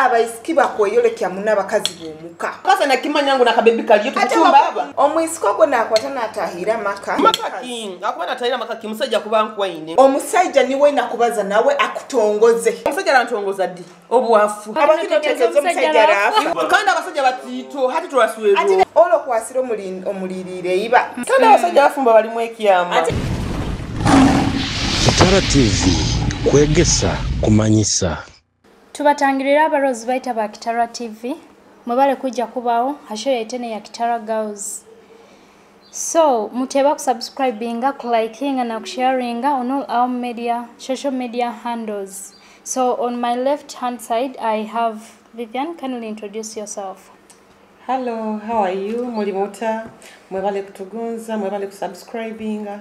abaisiki bakoyolekya muna bakazi bomuka kasa nakimanyangu nakabebi kaliyo tukuchumba aba omwisiko gwo nakwata natahira maka king akuba natahira maka kimusajja kubankwa ine omusajja niwe nakubaza nawe akutongoze omusajja arantongoza ddi obwafu abakitotegezo omusajja rafu kandi abasajja batito hati twaswero ati olo kwasira omulirire iba kandi abasajja bafumba balimu ekyama Kitara TV Kwegesa Kumanyisa tubatangirira abarozi baita ba Kitara TV mwebale kujja kubawo hasho yaitene ya Kitara Girls. So muteba kusubscribinga, kulikinga na kusharinga on all our social media handles. So on my left hand side I have Vivian. Kindly introduce yourself. Hello, how are you? Mulimota mwebale kutugunza, mwebale kusubscribinga.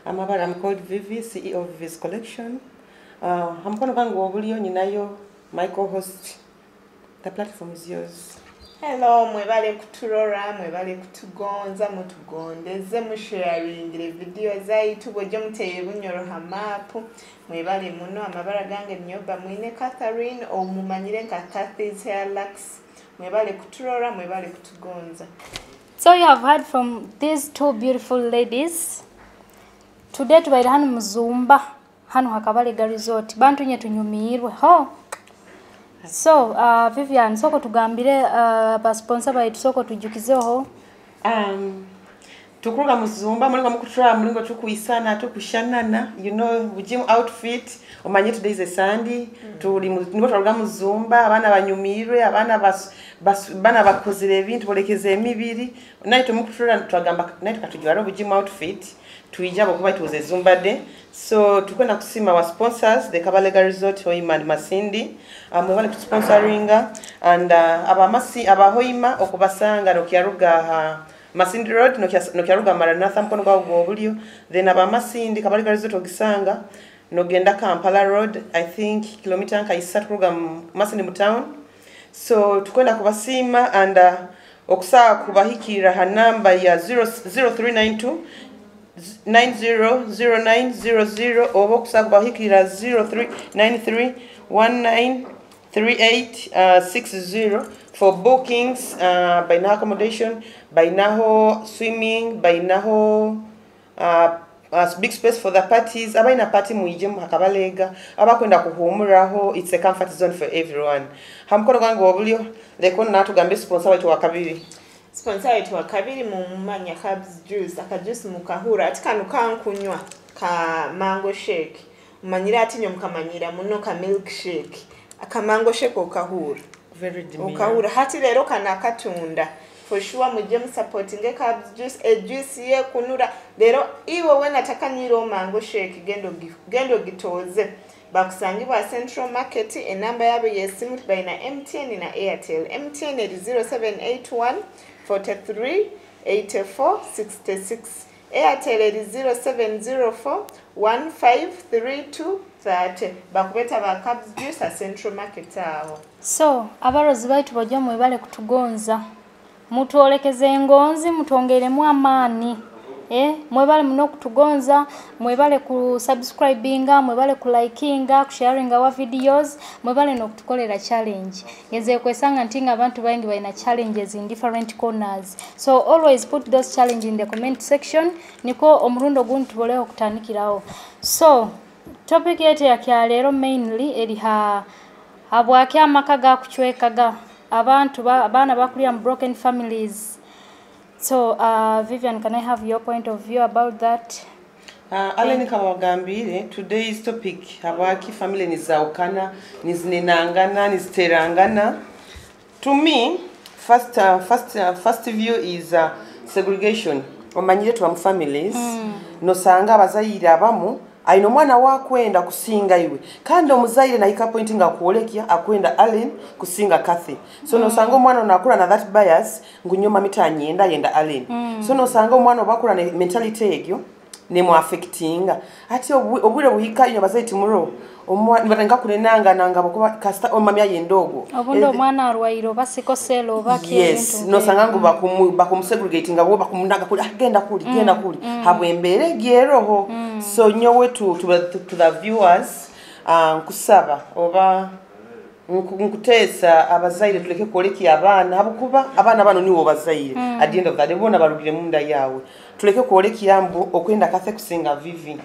I'm called Vivi, CEO of Vivi's Collection. I'm going to ninayo my co-host. The platform is yours. Hello, mwebale kuturora, mwebale kutugonza, mutugondeze, musharingire video zaitu boje muteye bunyoroha map. Mwebale muno amabara gange nyoba mwine Catherine o mumanyire nka Cathy's Hair Lux. Mwebale kuturora, mwebale kutugonza. So you have heard from these two beautiful ladies. Today tubaira hano muzumba hano Hakabale Resort bantu nye tunyumirwe ho. So Vivian soko tugambire ba sponsor baitu soko tujukizeho tukuruga muzumba mulingo mukutra mulingo tukuisana tukushanana you know gym outfit omanye today is a Sunday tuli nibo taruga muzumba abana banyumirwe abana bana bakozire ebintu bolekeze emibiri naito mukutra twagamba naito katujwara gym outfit tuijabo kuba tuze Zumba Day. So tukwenda kusima wa sponsors the Kabale Resort Hoima and Masindi mwebale kusponsoringa and abahoima okubasanga nokyaruga Masindi Road nokyaruga Maranatha mkono gwa obulyo then Masindi Kabale Resort ogisanga nogenda Kampala Road I think kilometer nka 3 kuruga Masindi mu town. So tukwenda kubasima and okusa kubahikira ha namba ya 0392 900900 oba kusaba hikira 0393193860 for bookings by now accommodation by now swimming by now big space for the parties abaina party muije mu Hakabalega abakwenda kuhumuraho it's a comfort zone for everyone. Hamkono gango obulyo leko natugambe sponsor wetu wakabiri sponsor wetu wakabiri mumanya Habs juice akajuice mukahura atikanu kankunywa ka mango shake manyira atinyo mukamanyira muno ka milk shake aka mango shake okahura very demure okahura hati lero kana katunda for sure muje supporting Habs juice a juice ye kunura lero iwe wena takaniro mango shake gendo gitoze bakusangibwa Central Market enamba yabo yesimu baina MTN na Airtel. MTN is 0781 43 84 66. Airtel is 0704 1532 30. Bakubeta ba Habs juice a Central Market awo. So abarozi baitu bajja mwebale kutugonza mutuolekeze ngonzi mutongeremu amaani mwebale muno kutugonza mwebale ku subscribinga mwebale ku likinga ku sharinga wa videos mwebale no kutukolera challenge ngeze kwesanga ntinga abantu baingi baina challenges in different corners. So always put those challenge in the comment section niko omurundo guntu tuboleho kutanikirawo. So topic yete ya kyalero mainly eriha Habwaki amaka ga kuchwekaga abantu abana bakulia broken families. So Vivian, can I have your point of view about that? Aleni kawagambire today's topic Habwaki family nizaukana nizinangana niziterangana. To me first view is segregation omanyire tu families nosanga abazayire abamu aino mwana wakwenda kusinga iwe kandi omuzaire na hika pointing akuolekya akwenda Allen kusinga Kathy. So nosanga omwana onakula na that bias ngunyoma mitanyenda yenda Allen. So nosanga omwana obakula na mentality egyo nemu affectinga ati obwire buhika inyo bazaiti muro omwana batanga kunenanga nanga bokuba kasta omami ayendogo obundo mwana arwairo basiko selo baki yes nosanga ngo bakumsegregating abo bakumundaga kuli agenda kuli genda kuli habwembere geroho. So nyowe to the viewers kusaba oba nkutesa abazaire tuleke koleki abana habukuba abana bano niwo bazaire at the end of the day bona balugire munda yawe tuleke koleki yambu okwenda kathe kusinga vivi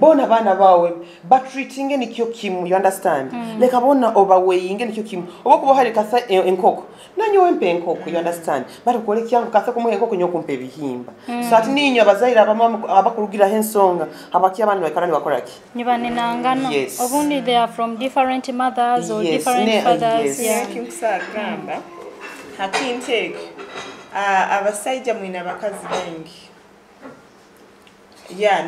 bona bana bawe but treating ni kyo kimu you understand like abona overweighing ni kyo kimu obokuba hali kathe enkoko nanyo wempe enkoko you understand but koleki yangu kathe kumuhe enkoko nyo kumpe bihimba so ati ninyo abazaire abakulugira hensonga abaki abana bakana ni bakoraki nyibane nangana obundi they are from different mothers or different fathers kimsagamba hakinteke abasaija mwina bakazi bengi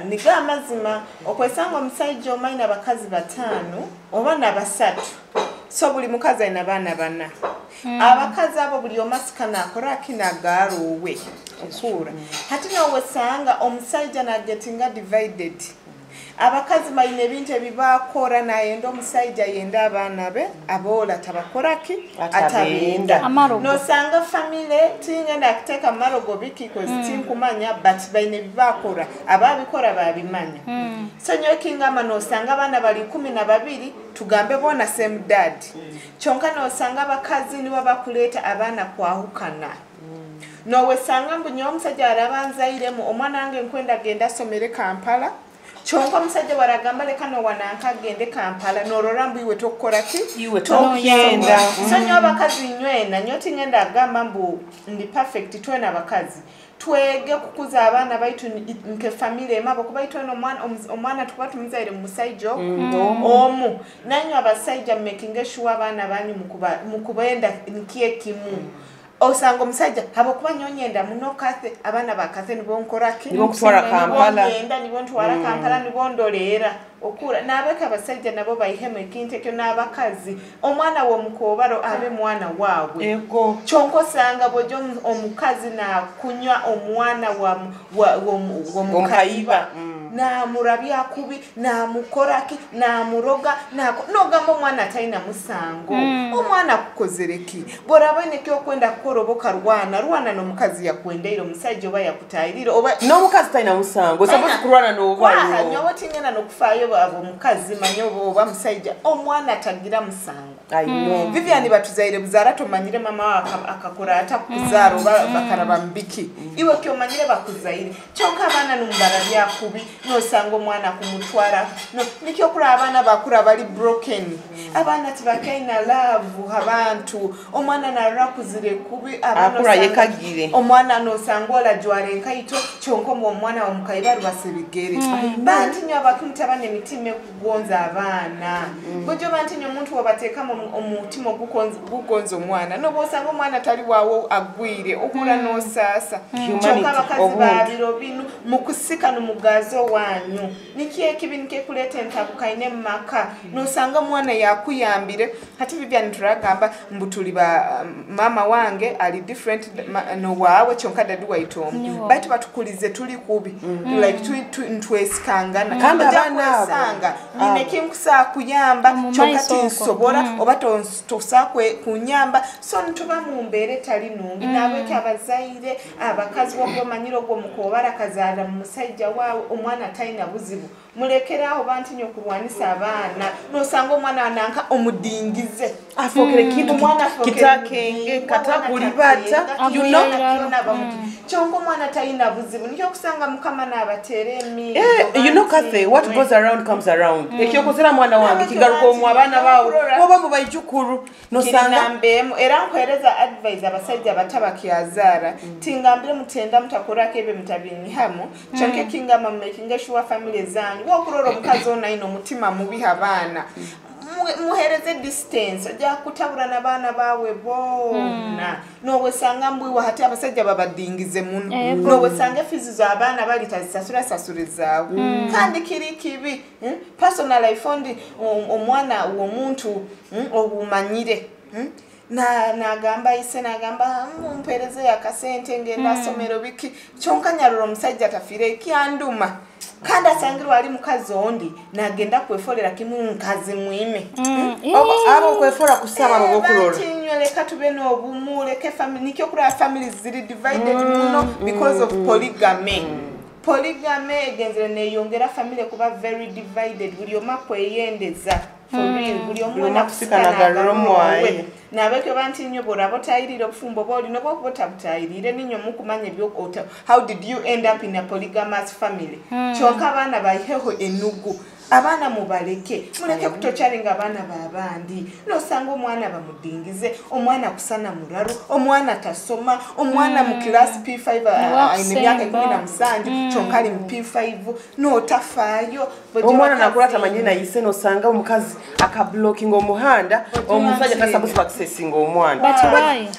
niga amazima okwesanga omusaija omaina bakazi batano oba nabasatu so buli mukazi alina baana bana abakazi abo buli omasikana akora akinagaarowe okura hati nowesanga omusaija nagetinga divided abakazi maine ebintu ebibakora nayenda omusaija yenda abaana be abola tabakoraki atabenda nosanga family tingenda akuteka marogo biki tinkumanya but baine ebibakora ababikora babimanya so nyo kingama nosanga abana bali 12 tugambe bona same dad kyonka nosanga abakazi nibo bakuleta abana kwahukana nowesanga mbunyo omusajja arabanzairemu omwana wange nkwenda genda somere Kampala chonko musajja baragamba leka no wananka gende Kampala norora mbiwe tokora ki iwe tokenda so nyo abakazi nywena nyoti ngenda agamba mbu ndi perfect twena abakazi twege kukuza abana baitu nke family emabo kubaitwa no omwana tukwatumizaire musaijo omu nanyo abasaija making sure abana banyu mukubenda nkiye kimu osanga omusajja habokuba nyonyenda muno kathe abana bakathe nibonkoraki nibokutwara Kampala nyenda nibontwara Kampala nibondolera okura nabeka abasajja nabo bayiheme ekinte kyo nabakazi omwana wo mukobaro abe mwana wawe ego chonko sanga bojo omukazi na kunywa omwana wa mukaiba na murabya kubi na mukoraki na muroga na nogamba omwana taina musango omwana kukozereki borabane kyo kwenda koroboka rwana no mukazi yakwendeiro musajja oba yakutayiriro oba no mukazi taina musango suppose kurwana no oba nyobo tingena no kufayo abo mukazi manyobo oba musajja omwana tagira musango I know Vivian batuzaire buzara tomanyire mama akakora atakuzaro bakaraba mbiki iwe kyo manyire bakuzaire kyonka abana numbara bya kubi no sango mwana kumutwara no nikyo kura abana bakura bali broken abana tibakaina love abantu omwana narakuzire kubi abana yekagire omwana no sangola jware nkaito kyonko omwana wa mukaibaru basebigere banti nyo abakimutabane mitime kugonza abana bojo banti nyo muntu wabateka omutima gugonza omwana no bosanga omwana tali wawo agwire okula no sasa kyonka abakazi babiro binu mukusika no mugazo wanyu nikiye kibinike kuleta entabukaine maka no sanga mwana yakuyambire hati Vivian turagamba mbutuli ba mama wange ali different no wawe kyonka dadu waitomu bati batukulize tuli kubi like ntwesikangana kandi abana sanga ninekinkusa kuyamba kyonka tinsobora oba tosakwe kunyamba so ntuba mu mbere tali nungi nabeke abazaire abakazi bogomanyiro gwo mukobara kazara musajja wawe omwana taina buzibu mulekeraho banti nyo kurwanisa abana no sanga omwana nanka omudingize afokere kintu kitakenge katakulibata you know chongo mwana taina buzibu nikyo kusanga mukama nabateremi you know Kathe what goes around comes around ekyo kozera mwana wange kigaruko omwa abana bawo oba mu bayijukuru no sanga mbemo era nkwereza advice abasajja batabakiyazara tingambire mutenda mutakora kebe mutabini hamo chonke kingama making sure family zanyu wokuroro mukazi ona ino mutima mubi abana muhereze distance ajja kutabura nabana bawe bona no wesanga mbwiwa hati abasajja babadingize muno no wesanga fizizo abana bali tazisasura sasurizawo kandi kiri kibi personal life fondi omwana wo muntu obumanyire na gamba ise na gamba mpereze yakasente ngenda somero biki kyonka nyaruro musajja tafire kyanduma kandi asangirwa ali mukazi ondi nagenda kwefolera kimu nkazi mwime abo kwefora kusaba mu bokulora leka tube no obumule ke family nikyo kura families ziri divided muno because of polygamy polygamy egenzere ne yongera family kuba very divided buli omakwe yendeza for real buli omwana kusikana garomwaye nabeke banti nnyo borabotayirira obufumbo boli nobo botabutayirire ninyo mukumanya byokota how did you end up in a polygamous family choka abana bayiheho enugu abana mubaleke muleke kutochalinga abana babandi nosanga omwana bamudingize omwana kusana muraru omwana tasoma omwana mu class P5 ine myaka 17 chonkali mu P5 no tafayo omwana nakulata manyina yise nosanga omukazi akablocking omuhanda omusajja tasabusi accessing omwana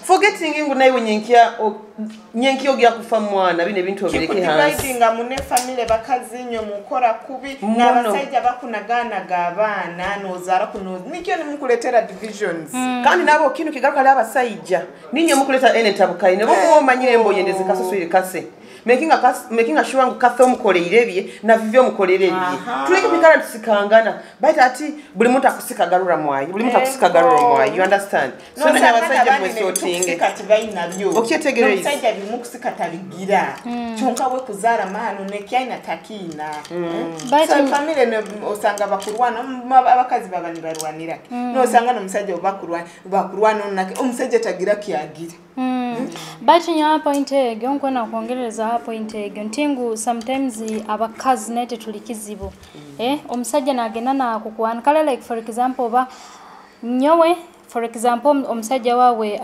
forgetting ingu nayo nyenkia ogya kufa mwana bine bintu obireke hansi dividing amune family bakazinyo mukora kubi n'abasajja bakunagana gabana nozara kuno nikyo ni mukuletera divisions kandi nabo kinu kigaruka ali abasajja ninyo mukuleta enetabukaine bo mumanyire mboyendeze kasosoire kase making a sure ngu katho mukoleire bye na vivyo mukolere bye tuleke bikala tusikangana but ati buli muntu akusika garura mwayi buli muntu akusika garura mwayi you understand so na abasajja mwesotinge kati bayina byo okyetegereza abasajja bimukusika taligira chonka we kuzara manu nekyaina takina so family ne osanga bakurwana abakazi babani barwanira no osanga no musajja bakurwana nake omusajja tagira kyagira But nya point ege onkona kuongereza hapo point ege ntingu sometimes abakazi nete tulikizibo omusajja nagenda na kukuana kale like for example ba nyowe for example omusajja wawe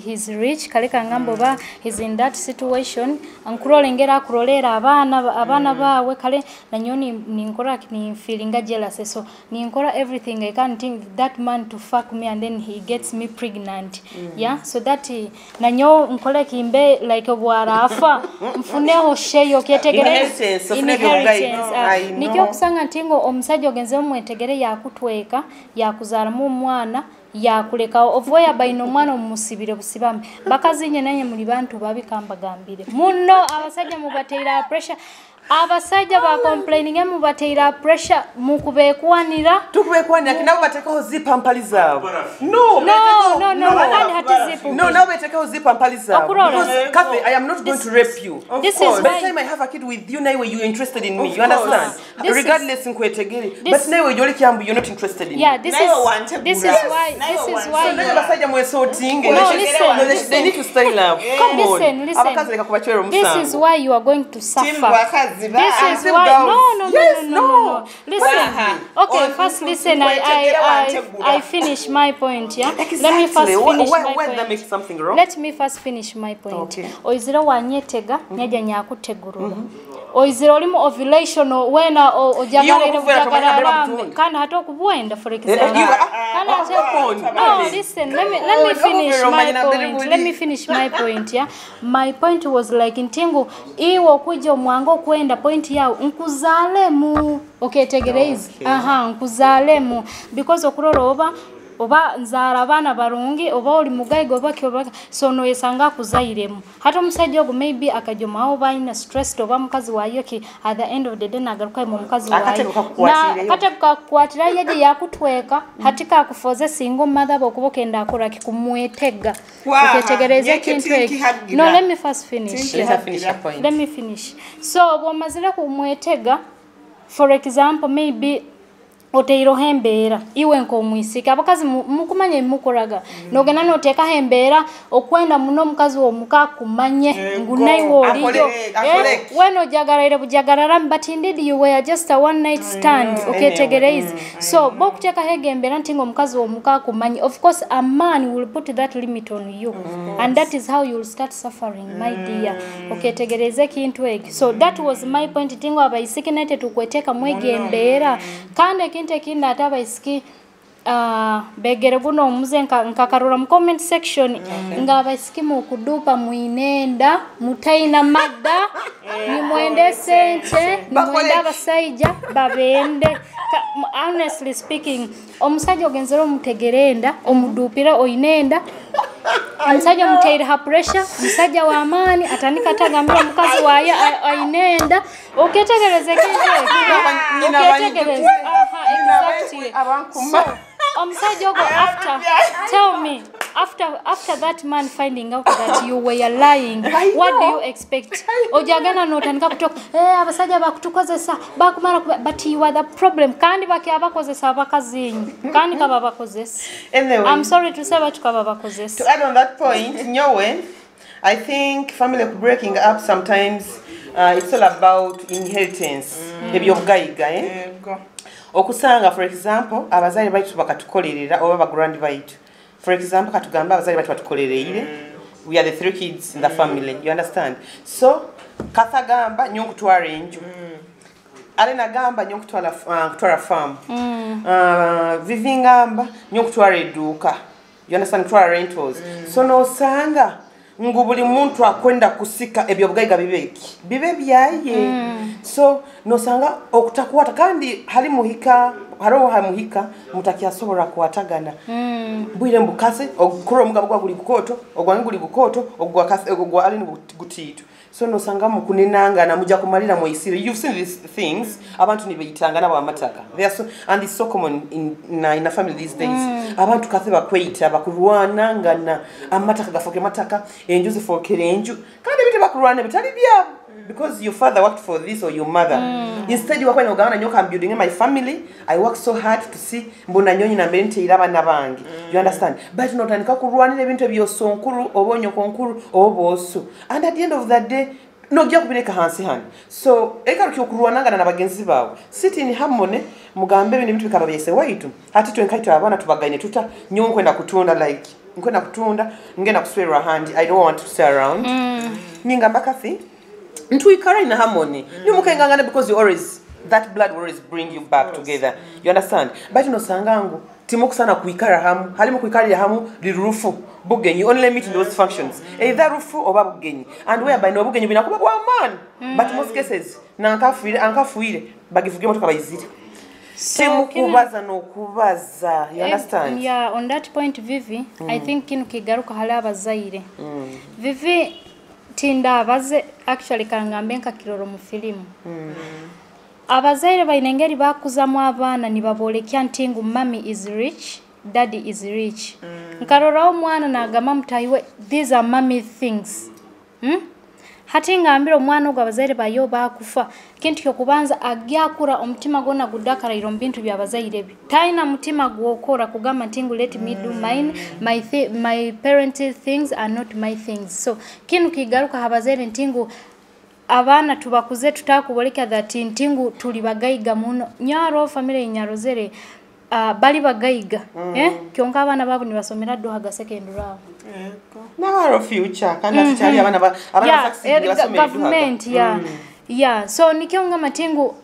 he's rich kaleka ngambo ba he's in that situation ankurolengera akurolera abana bawe kale nanyoni ninkora ni feeling jealous so ninkora everything I can't think that man to fuck me and then he gets me pregnant yeah so that nanyo nkole kimbe like obwarafa mfuneho sheyo kyetegereze inheritance nikyo kusanga ntingo omusajja ogenze omwetegere yakutweka yakuzara mu mwana ya kuleka ovoya baino mwana omusibire busibame bakazinye nanye muri bantu babikambagambire muno abasajja mubateira pressure abasajja ba complaining mubateira pressure mukubekwanira tukubekwanira kinabo batekaho zipampali zabo no kandi hati zipu no betekaho zipampali zabo because Kathy I am not going to rape you this is by the time I have a kid with you now you're interested in me you understand regardless nkwetegere but now you're kyambu you're not interested in me this is why so abasajja mwesotinge they need to style up come on abakazi leka kubachwera musango this is why you are going to suffer this is why no listen okay first listen I finish my point let me first finish my point that makes something wrong let me first finish my point oizira wanyetega nyaja nyakutegurura oizira olimo ovulation wena ojagarira kana hata okubwenda for example no listen let me finish my point my point was like ntingu iwo kujo mwango kwenda point yao nkuzalemu tegereze nkuzalemu because okuroro oba nzara abana barungi oba oli mugaigo bakyo so no yesanga kuzairemu hata omusajja ogo maybe akajoma oba ina stressed oba mukazi wayo ki at the end of the day nagaruka mu mukazi wayo kate kukwatira yaje yakutweka hatika akufoze single mother bokubokenda akora kikumwetega tegereze kintu no let me first finish let me finish so bomazira kumwetega for example maybe oteiro hembera iwe nko mwisika abakazi mukumanye mukoraga nogena noteka hembera okwenda muno mukazi wo mukakumanye ngunaiwo oliyo weno jagarire bujagarara but indeed you were just a one night stand tegereze so bokuteka hegembera ntingo mukazi wo mukakumanye of course a man will put that limit on you and that is how you will start suffering my dear tegereze kintu egi so that was my point tingo abaisiki nete tukweteka mwegembera kandi kinda ataba iski begere buno muze nkakarura mu comment section ngaba iski mu kudupa muinenda mutaina madda ni mwende sente mwenda abasajja babende honestly speaking omusajja ogenzero mutegerenda omudupira oinenda omusajja muteira ha pressure omusajja wa amani atanika tagambira mukazi waye ainenda oketegereze exactly omusajja ogo after tell me after that man finding out that you were lying, what do you expect? Ojagana notandika kutoka abasajja bakutukozesa bakumara but you are the problem kandi baki abakozesa abakazinyi kandi kaba bakozesa. Anyway, I'm sorry to say what kaba bakozesa. To add on that point, nyowe, I think family breaking up sometimes it's all about inheritance. Ebyogayiga okusanga, for example, abazali baitu bakatukolerera oba bagrand baitu. For example, katugamba abazali baitu batukolereire. We are the 3 kids in the family. You understand? So, kathagamba nyonku twara enju. Alena gamba nyonku twara farm. Vivingamba nyonku twara eduka. You understand? Twara rentals. So no sanga ngubuli muntu akwenda kusika ebyobugayiga bibeki bibe byaye. So no sanga okutakwata kandi hali muhika haro hamuhika mutakyasobora kuwatagana. Bwire mbukase okukura omugabo gwa guli gukoto ogwangi guli gukoto ogwa ali gutitu. So no sanga mukunenanga na muja kumalira mu isire. You've seen these things abantu nibeyitanga nabo amataka. They are so, and it's so common in a family these days. Abantu kathe bakweyita bakurwana ngana amataka gafoke mataka enjuzi fokere enju kandi bite bakurwana bitali bya because your father worked for this or your mother. Instead you wakwana ogana nyoka I'm building my family. I work so hard to see mbona nyonyi na mbente iraba nabangi. You understand? But not anika kurwanira ebintu ebyosonkuru obonyo konkuru oboso. And at the end of that day no gya kubireka hansi hani. So ekaruki okurwananga na bagenzi bawe. Sitting hamone mugambe bintu bikaba byese waitu. Hati twenkaito abana tubagaine tuta nyonko na kutunda like nkwenda kutunda ngena kuswera handi. I don't want to stay around. Ningamba kafi ntuikara in harmony. Nyumukengangana because you always that blood will always bring you back together. You understand? But no sangangu timuku sana kuikara hamu halimu kuikara hamu lirufu bugenyi. You only meet in those functions either rufu or bugenyi and whereby no bugenyi binakuba kwa man. But most cases na ankafuire bagivuge moto kabayizira. So kubaza no kubaza. You understand? Yeah, on that point Vivi, I think kinu kigaruka hala abazaire. Vivi tinda abaze actually kangambe nka kiroro mu filimu. Abazaire bainengeri bakuzamu abana nibabolekya ntingu mommy is rich, daddy is rich. Nkarora omwana nagama mutayiwe these are mommy things. Hati ngambira omwana ogwa abazaire bayo bakufa kintu kyokubanza agyakura omutima gona gudakara iro mbintu bya abazaire bi. Taina mutima gwokora kugamba ntingu let me do mine, my parental things are not my things. So kinu kigaruka abazaire ntingu abana tubakuze tutakuboleka that ntingu tuli bagayiga muno nyaro family nyarozere bali bagayiga kyonka abana babu ni basomera do haga second round na future kana tutali abana succeed basomera government yeah so nikyonga matingu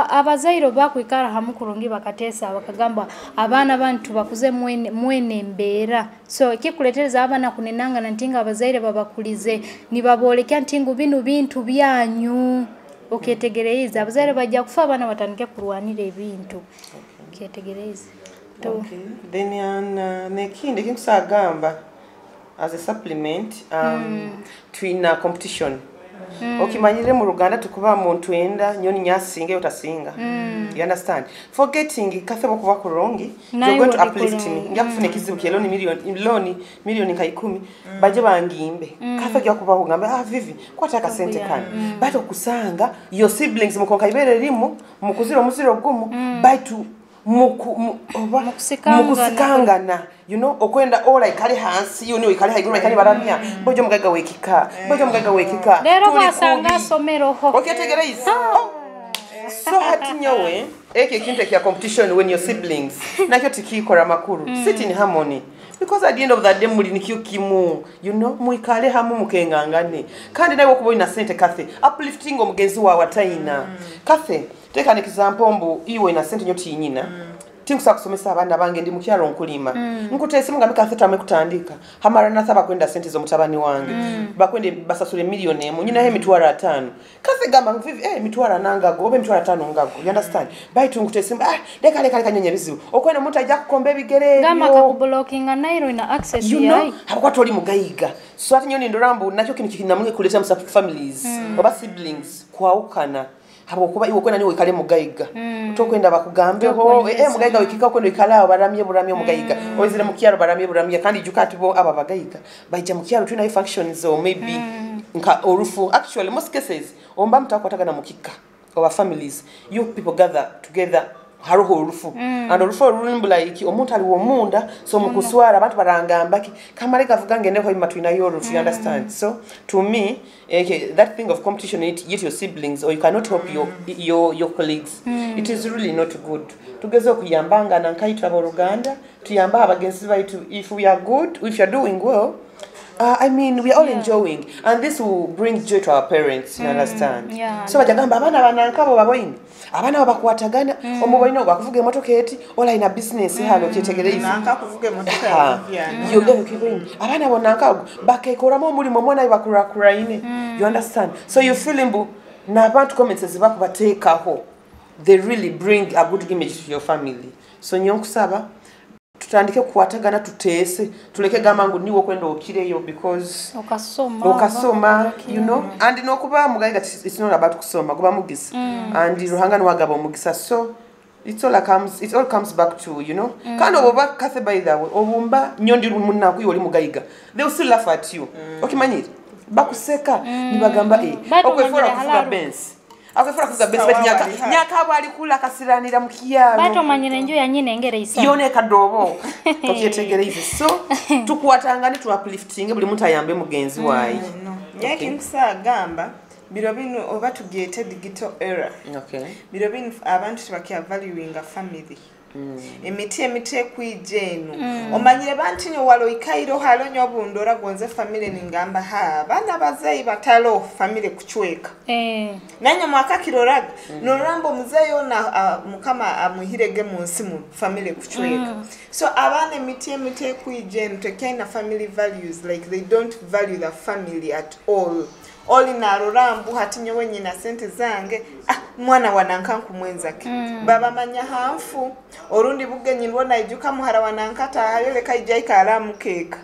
abazairo bakwikara hamukurongi bakatesa bakagamba abana bantu bakuze mwene mbera so kikuletereza abana kunenanga na ntinga abazaire babakulize nibabolekya ntingu binu bintu byanyu oketegereza abazaire bajja kufa abana batandike kurwanira ebintu oketegereza okay then nekindi kinkusagamba as a supplement twina competition. Okimanyire mu Ruganda tukuba muntu enda nyoni nyasinge utasinga. You understand? Forgetting kathebo kuba kurongi, you're going to uplift me. Ngakufune kizibu keloni milioni nka 10 baje bangimbe. Katho kya kuba ngamba Vivi kwataka sente kana. But okusanga your siblings mukonka ibere limu mukuziro musiro gumu by to mukusikangana you know okwenda ola ikali hansi you know ikali haigura ikali baramia bojo mugaga wekika lero basanga somero ho oketegereza so hatinyowe eke kintu kya competition when your siblings nakyo tikikora makuru sit in harmony because at the end of that day muri nikyo kimu you know muikale hamu mukengangane kandi nawe kubo ina sente kathe uplifting omugenzi wa wataina kathe take an example mbu iwe ina sente nyoti nyina tinkusa kusomesa abana bange ndi mukyalo nkulima nkutese munga mikafeta mekutandika hamara nasaba kwenda sente zo mutabani wange bakwende basasule million emu nyina he mitwara 5 kaze gamba Vivi mitwara nangago obe mitwara 5 ngago you understand bai tunkutese leka nyenyebizibu okwenda muntu ajja kukomba ebigere gamba kakublockinga nairo ina access yayi hakwatoli mugayiga so ati nyoni ndorambu nacho kintu kinamwe kuleta families oba siblings kwaukana habo kuba iwo kwena niwe kale mugayiga tokwenda bakugambeho mugayiga wikika kwenda ikala baramye buramye mugayiga ozire mu kyaro baramye buramye kandi jukati bo aba bagayiga bajja mu kyaro tuna functions or maybe nka orufu actually most cases omba mtakwataga na mukika our families you people gather together haruho urufu and urufu rulimbula iki omuntu ali womunda so mukuswara abantu barangambaki kamare kavuga ngende ko imatwina yorufu you understand so to me that thing of competition yet your siblings or you cannot help your colleagues it is really not good tugeze okuyambanga nankaitwa boruganda tuyamba abagenzi baitu if we are good if you are doing well I mean we are all enjoying and this will bring joy to our parents you understand so bajagamba abana banankabo baboyini abana bakwatagana omuboyino bakuvuga emotoka eti ola ina business halo kyetegereze nanka kuvuga emotoka ya yo kiboyini abana bonankabo bakekoramo omulimo mwana ibakura ine you understand so you feel imbu na abantu comments zibakubateekaho they really bring a good image to your family so nyonkusaba tutandike kuwatagana tutese tuleke gamangu niwo kwenda okireyo because okasoma you know and nokuba mugayiga it's not about kusoma kuba mugisa and ruhanga nwagaba omugisa so it all comes back to you know kind of oba kathe by the way obumba nyondi munna kuyoli mugayiga they will still laugh at you okimanyire bakuseka nibagamba okwefora kufuga bensi akafura kuza besi nyaka bali kula kasiranira mukiyalo bato manyine njo yanyine engere isa yone kadobo okyetegereze so tukwatangane tu uplifting buli muntu ayambe mugenzi wayi yake nkusagamba biro binu oba tugete digital era biro binu abantu tibakya valuing a family emite kwijenu omanyire bantinyo walo ikairo halonyo obundora gonze family ningamba bana bazayi batalo family kuchweka nanya mwaka kiroraga norambo muzayo na mukama amuhirege munsi mu family kuchweka so abana emite kwijenu tekena family values like they don't value the family at all na rorambu hatinyo wenye na sente zange mwana wanankanku mwenzake baba manya hamfu orundi bugenyi ndona ijuka muhara wanankata halele kaijai kalamu keka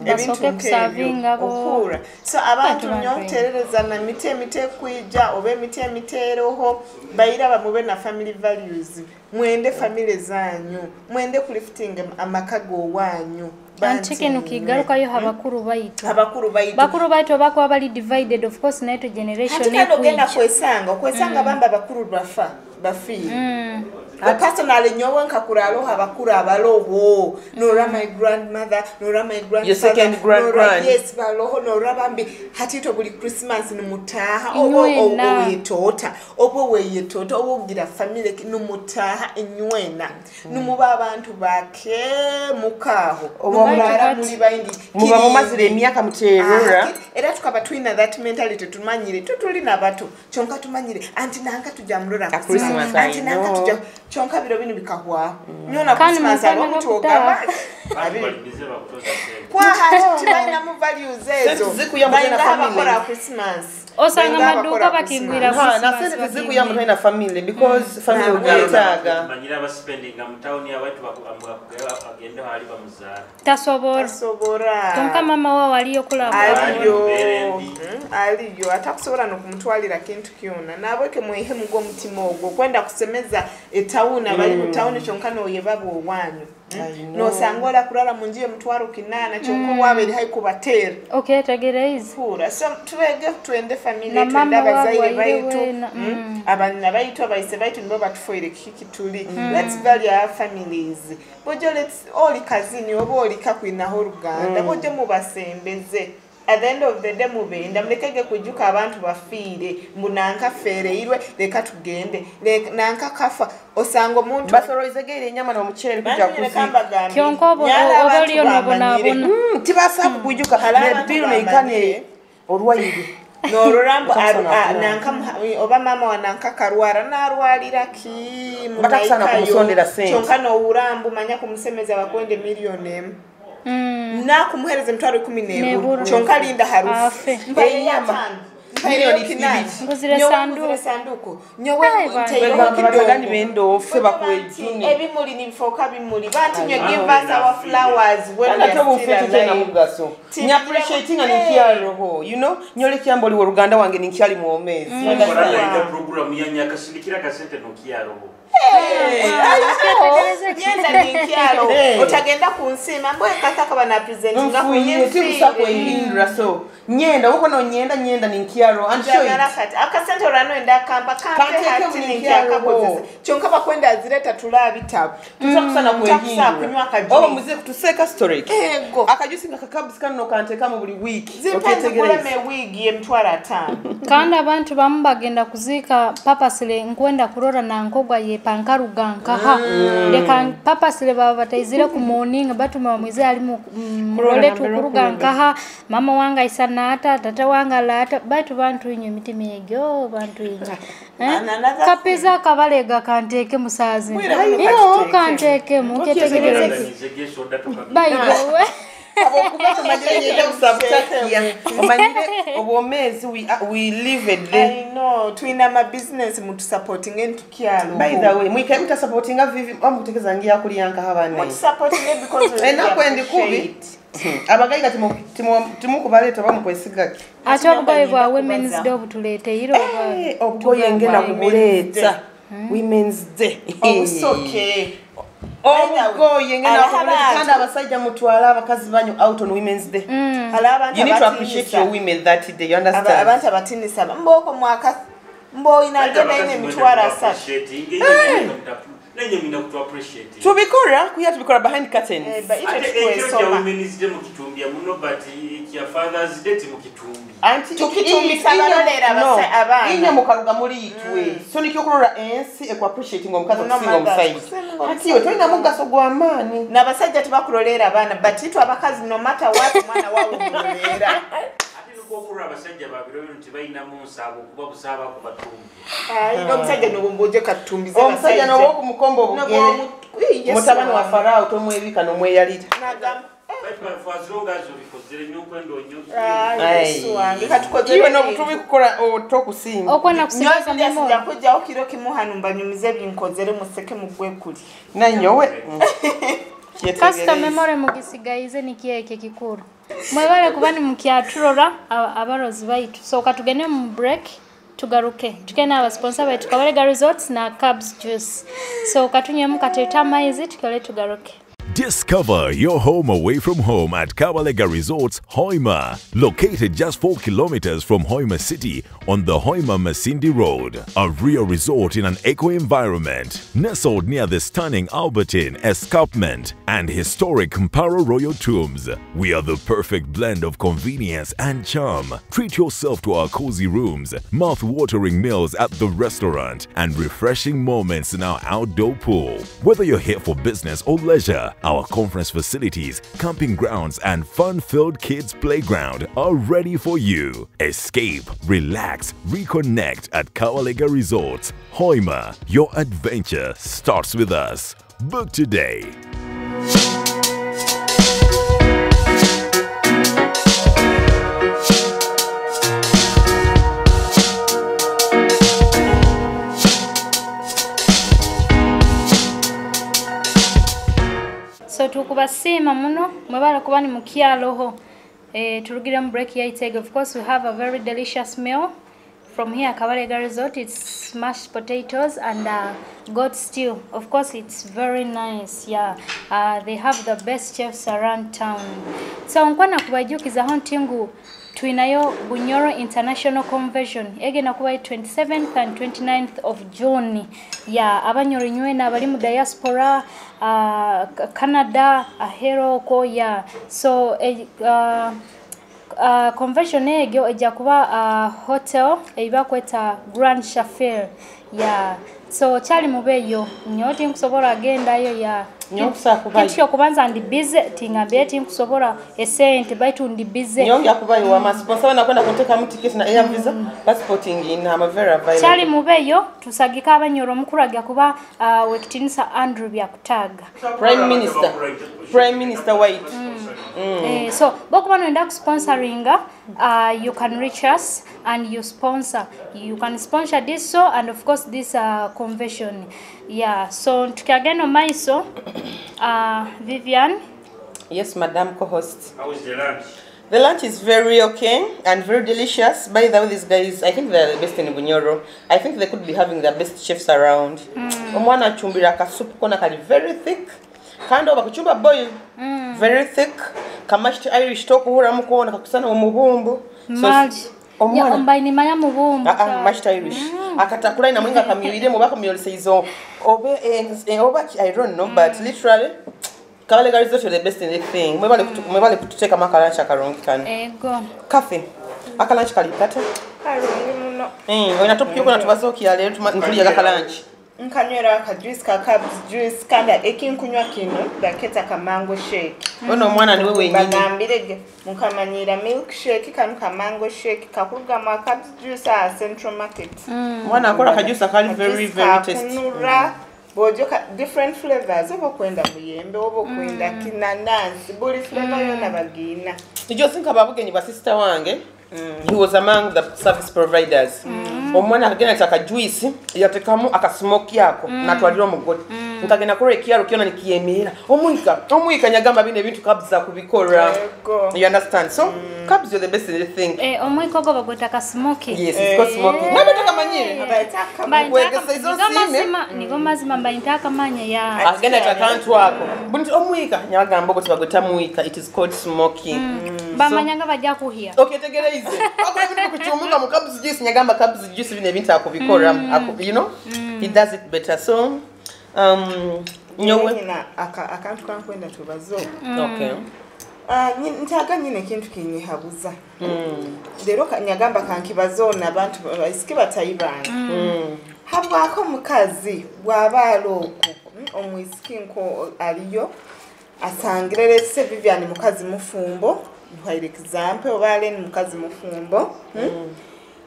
ebintu kusavinga okura so abantu nyonterereza na mite kwija obe mite roho bayira bamube na family values mwende family zanyu mwende kulifting amakago wanyu Bantike nukigaruka yo habakuru baitu bakwa bali divided of course na generation ne kugenda kwesanga bamba bakuru bafiri personally nyowe nkakuralo habakuru abaloho nora my grandmother nora my grandfather your second grand yes baloho nora bambi hatito buli Christmas ni mutaha obo weyetota obugira family ni mutaha enywena numuba abantu bake mukaho omulala muri bayindi muba mumazire emyaka muterera era tukaba twina that mentality tumanyire tutuli nabato chonka tumanyire anti nanka tujamurora Christmas anti nanka tuja chonka biro binu bikahwa nyona Christmas alomutu ogaba kwa hati baina mu values ezo zikuyamuna family Christmas osanga maduka bakingwira na sente zikuyamuna ina family because family ugetaga manyira ba spending am town ya watu bakugamba agenda hali bamuzara tasobora tonka mama wao aliyokula aliyo atakusobora no kumutwalira kintu kyona nabweke muihe mugo mutima ogwo kwenda kusemeza etawuna bali mu town chonka no yebabo wanyu no sangola kulala munjiye mutwaro kinana chonko wabeli haikubatera tegereza pura so tuwege twende family twenda bazaire baitu abana baitu abaise baitu nibo batufoire kikituli let's value our families bojo let's all kazini obo oli kakwina ho Ruganda bojo mubasembeze at the end of the day mubenda mlekege kujuka abantu bafire munanka fere irwe leka tugende nanka kafa osango muntu basoroizegere nyama na muchere kuja kuzi kyonko oboliyo nobona tibasa kujuka bill meikane orwaire Norambo nanka oba mama wananka karwara narwalira ki batakisana kumusondera sente chonka no urambu manya kumusemeza bakwende milioni na kumuhereza mtwaro 10 chonka linda harufu nyama Nguzire sanduku. Nyowe batagani bendo fe bakwejuni. Ebimuli nifoka bimuli. Bantu nyo give us our flowers when we are still alive. Nya appreciating and nkiaro you know nyole kyambo li Uganda wange ninkyali mu omezi. Ndakora program ya nyakasindikira kasente no kiaro. Nyenda ninkyalo otagenda kunsima mbwe kataka bana presentinga kunyefisa kwehindura so nyenda uko no nyenda ninkyalo and show akasente orano enda kamba kante hati ninkyaka kozesa chonka bakwenda azireta tulabitabu tusakusana kwehindura obo muze kutuseka story ego akajusinga kakabusika no kanteka mu buli week oketegereza me wigi emtwala 5 kandi abantu bamu bagenda kuzika papasile nkwenda kurora na nkogwa ye pankaruganka leka papasile baba batayizire ku morning batuma bamwize ali mu role tukuruganka mama wanga isanata tata wanga lata bantu inyo mitima egyo bantu inyo kapeza kabalega kanteke musazi yo kanteke muketegereza bayiwe abokubata majenye ya usabutakia omanyire obomezi we live a day. I know twina ma business mutu supporting entu kyalo by the way mwika mutu supporting vivi amutekeza ngia kuli yanka habane mutu supporting because ena kwendi kubi abagayiga timu kubaleta bamukwesiga ati obugoye bwa women's day obutulete hiro obugoye ngena kubuleta women's day okay obugoye ngena kubuleta kandi abasajja mutwala abakazi banyu out on women's day abantu you need to appreciate your women that day, you understand abantu abatinisa mboko mwaka mbo inagenda ine mitwara sasa nenye mina kutu appreciate tubikora behind curtains ate women's day mukitumbia muno but ya father's day mukitumbia anti tukitumbisa abalolera abana inye mukaruga muri itwe so nikyo kurora ensi eko appreciate ngo mukaza kusinga omusaizi ati yo toina mugaso gwa amani n'abasajja tibakulolera abana but itu abakazi no matter what mwana wawo mulolera kokura abasajja babiro nti bayina munsabo kuba busaba ku batumbi ino musajja nobomboje katumbize omusajja nobo ku mukombo obugere mutabani wa farao tomwebika nomweyalira iwe nobutubi kukola tokusimba okwena kusigaza memo kujja okiro kimuhanumba nyumize binkozere museke mugwekuli nanyowe Custom memory mugisigayize nikieke kikuru mwebale kubani mukyaturora abarozi baitu so katugene mu break tugaruke tukena aba sponsor baitu Kabalega Resorts na Cubs Juice so katunye mukateta maize tukole tugaruke. Discover your home away from home at Kabalega Resorts, Hoima, located just 4 kilometers from Hoima City on the Hoima-Masindi Road. A real resort in an eco-environment, nestled near the stunning Albertine Escarpment and historic Mparo Royal Tombs. We are the perfect blend of convenience and charm. Treat yourself to our cozy rooms, mouth-watering meals at the restaurant, and refreshing moments in our outdoor pool. Whether you're here for business or leisure, our conference facilities, camping grounds, and fun-filled kids' playground are ready for you. Escape, relax, reconnect at Kabalega Resorts. Hoima, your adventure starts with us. Book today. So tukubasima muno mwebala kubani mukyaloho turugire mu break ya itege. Of course we have a very delicious meal from here Kabalega Resort. It's mashed potatoes and goat stew. Of course it's very nice. Yeah, they have the best chefs around town. So nkwana kubajukiza hontingu tuinayo Bunyoro International Convention egena kuba 27th and 29th of June. Yeah, abanyoro nywe na bali mu diaspora Canada ahero ko ya so convention egyo ejja kuba hotel eibakweta Grand Chafel. Yeah, so chali mubeyo nyoti nkusobora agenda yo ya nyokusa kubayi kityo kubanza ndi busy tingambe tinkusobora esente baitu ndi busy nyongi akubayi wa sponsor na kwenda kuteka mu ticket na air visa passporting in very available chali mubeyo tusagika abanyoro mukuraga kuba wekitinisa Andrew byakutaga Prime Minister White So bokuba noenda sponsoring, you can reach us and you sponsor. You can sponsor this show and of course this convention. Yeah, so tukagenda maiso Vivian. Yes, Madam co-host. How is the lunch? The lunch is very okay and very delicious. By the way, these guys, I think they're the best in Bunyoro. I think they could be having the best chefs around. Omwana chumbira ka soup kona kali very thick. Kando bakuchumba boil very thick. Kamashed Irish tokuhura mukona kakusana omubumbu. So omwana ombaini maya mubumbu. Mashed Irish. Akatakula ina mwinga kamiwire mubako myolise izo. Obaki I don't know, but literally Kabalega resort is the best in the thing. Mwebale kututeka makalanchi akarongi kani. Ego. Cafe. Akalanchi kalikata. Karongi muno. Oina topu yoko na tubazoki ya leo ntuliya akalanchi. Nkanywera ka juice ka cabs juice kanda ekinkunywa kino baketa ka mango shake. Ono mwana niwe wenyini. Bagambirege mukamanyira milk shake kanu ka mango shake kakuga ma cabs juice a Central Market. Mwana akora ka juice akali very tasty. Bojoka different flavors obokwenda muyembe obokwenda kinanasi buli flavor yona bagina. Did you think about bugenyi ba sister wange? He was among the service providers. Omwana akagenda chaka juice yatekamu akasmoke yako natwalira omugodi. Nkagenda kore kiaro kiona nikiyemera. Omwika nyagamba bine bintu kabza kubikora. You understand? So cabs are the best in the thing. Omwika go bagota ka smoke. Yes, it's got smoking. Nabataka manyire. Abataka Kwegesa izo sime. Nigo mazima mbayintaka manya ya. Agenda chakantu wako. Bunti omwika nyagamba go tibagota mwika. It is called smoking. Bamanyanga bajja kuhia. Okay, tegereze. Akora bintu kuchumuka mu cabs juice nyagamba cabs juice bine bintu akubikora. You know? He does it better. So nyowe akantu kankwenda tubazo. Okay. Ntaga nyine kintu kinyihabuza. Lero nyagamba kankibazo nabantu baisiki batayibanga. Habwako mukazi bwabalo omwisiki nko aliyo asangirere se Vivian mukazi mufumbo. For example, obale ni mukazi mufumbo.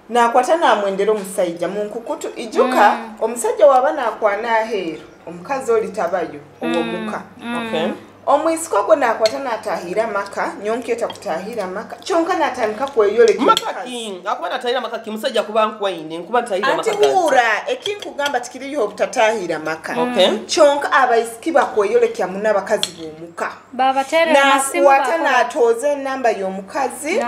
Nakwata namwendera omusajja munkukutu ijuka omusajja wabana akwana aheru omukazi oli tabayo omuka. Okay. Omwisiko gwo nakwata natahira maka nyonketa kutahira maka chonka natandika kweyole Makaking akuba natahira maka musajja kuba nkwaine nkuba natahira maka. Ati hura ekinkugamba tikiriyo obutatahira maka. Okay. Chonka abaisiki bakweyole kya muna bakazi bomuka. Baba tere na simu nakwata natoze namba y'omukazi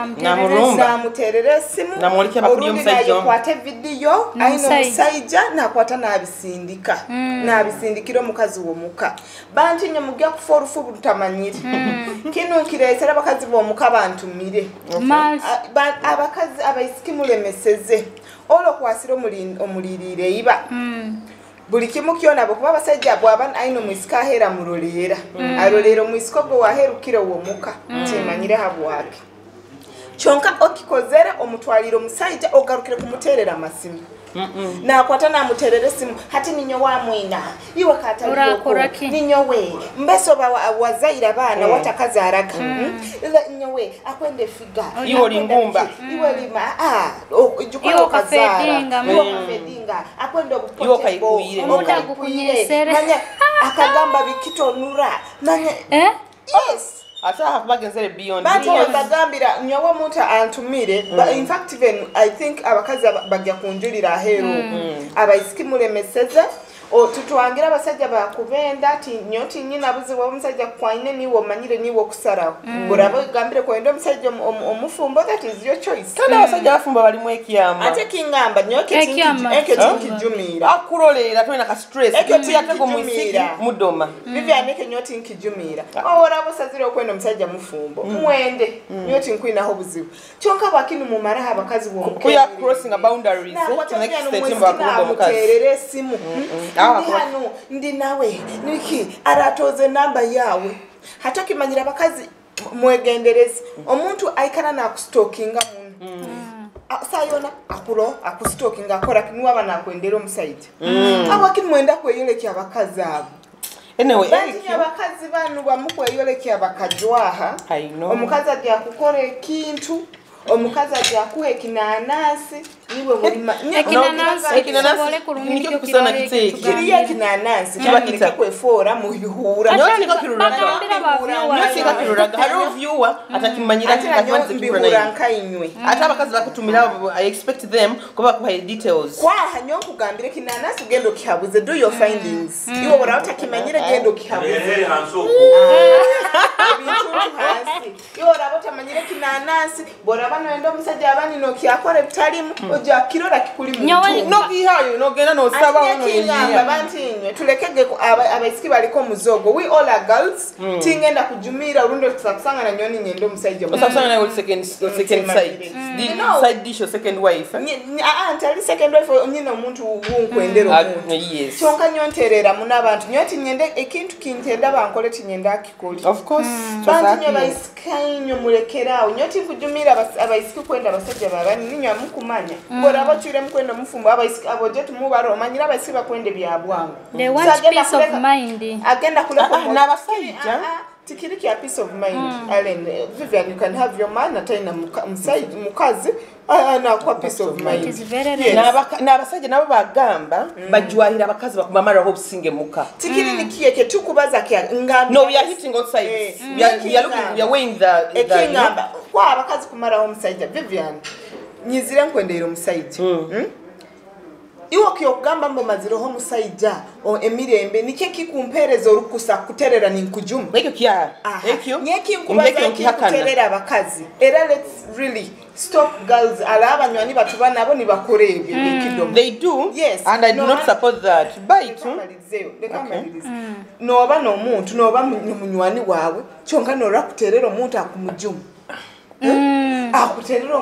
namuterere simu namwolekya bakuli omusajja kwate video aino musajja nakwata nabisindika nabisindikira omukazi womuka bantu nyo mugya kuforufu butamanyire kino kireetera bakazi bomuka bantumire abakazi abaisiki mulemeseze olo kwasira omulirire iba buli kimu kyona bokuba basajja bwaba aino mwisika hera murolera arolero mwisiko gwo waherukira wo muka timanyire Habwaki chonka okikozera omutwaliro musajja ogarukire kumuterera masimu nakwata namuterere simu hati ninyo wa mwina iwe kataliyoko ninyo we mbeso wazaira bana watakazaraga ninyo we akwende figa iwe lingumba iwe lima ijuko kazara iwe kafedinga akwende obupote okaikunyesere nanya akagamba bikito nura nanya yes ata hakubagenzere beyond bagambira nyowe muntu antumire in fact even I think abakazi bagya kunjulira ahero abaisiki mulemeseze tutwangira abasajja bakubenda ti nyoti nyina buzi wa musajja kwaine niwo manyire niwo kusaraho burabo gambire kwenda musajja omufumbo that is your choice kana abasajja bafumba bali mu ekiyamba ate kingamba nyoke tinkijumira akurolera twena ka stress ekyo yatego mu isiki mudoma Vivian eke nyoti nkijumira orabo sazire okwenda musajja mufumbo mwende nyoti nkwina ho buzibu kyonka bakinu mu maraha abakazi bo kuya crossing boundaries to next stage mbakumba mukazi simu hano ndi nawe niki aratoze namba yawe hata kimanyira bakazi mwegenderezi omuntu aikana na kustalkinga muntu sayona akustalkinga akora kinwa bana kwendera omusaidi abaki mwenda kweyolekya abakazi abo anyway abakazi banu bamukweyolekya abakajwaha omukazi ajja kukora ekintu omukazi ajja kuhe kinanasi niwe bulima nikyo kusana kiteke kiriya kinanasi kibakita kwefora mu bihura nyotika kiruraga haro viewer atakimanyira akavanze bihura nkainywe ata abakazi bakutumira I expect them kuba kuha details kwa hanyo kugambire kinanasi gendo kihabuze do your findings iwo bora utakimanyira gendo kihabuze iwo rabota manyire kinanasi bora bano endo musajja abani no kyakore bitalimu oja kirora kikuli mu no kihayo no genda no saba wono yiyamba bantinywe tulekege abaisiki baliko muzogo we all are girls tingenda kujumira urundo tusakusanga na nyoni nyendo musajja usakusanga na second side side dish or second wife antali second wife nyina omuntu unkwendero yes chonka nyonterera muna abantu nyoti nyende ekintu kintenda bankole tinyenda akikoli of course bantinyo baisikanyo mulekerawo nyoti kujumira abaisiki kwenda basajja babani ninywa mukumanya bora bachire mukwenda mufumbo abaisiki aboje tumubaro manyira abaisiki bakwende byabwangu they want peace of mind agenda kule na basajja tikiriki a peace of mind Allen Vivian you can have your man ataina mukazi na kwa peace of mind is very na abasajja nabo bagamba bajwahira abakazi bakumamara ho businge muka tikiri nikiyeke tukubaza kya ngamba no we are hitting outside we are looking we are weighing the ngamba kwa abakazi kumara ho musajja Vivian nyizire nkwendero musajja iwo kyokugamba mbo maziro ho musajja o emirembe nike kikumpereza orukusa kuterera ninkujuma ekyo kya ekyo nyeki nkubaza kuterera abakazi era let's really stop girls alaba nywani batuba nabo ni bakore ebyo ekidomo they do yes and I do not support that bite no ba no muntu no ba munywani wawe chonga no rakuterera omuntu akumujuma akuterero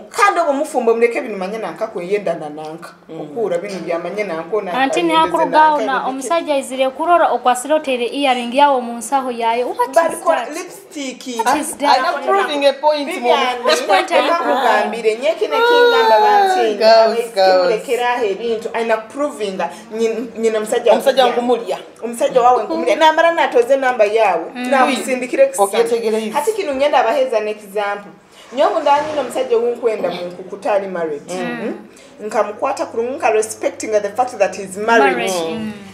kandi obumufumbo muleke bino manyana nkakweyenda nananka okura bino byamanye nanko na anti ni akurugawo na omusajja izire kurora okwasirotere earring yawo munsaho yayo what is that lipstick I'm not proving a point mo point akugambire nyeke nekingamba bantinga mulekera ebintu aina proving nyina musajja ngumulya omusajja wawe ngumulya namara natoze namba yawo na usindikire okyetegereza hati kino ngenda abaheza ne example nyobo ndani no musajja wunkwenda mu kukutali married nkamukwata kurunga respecting the fact that he is married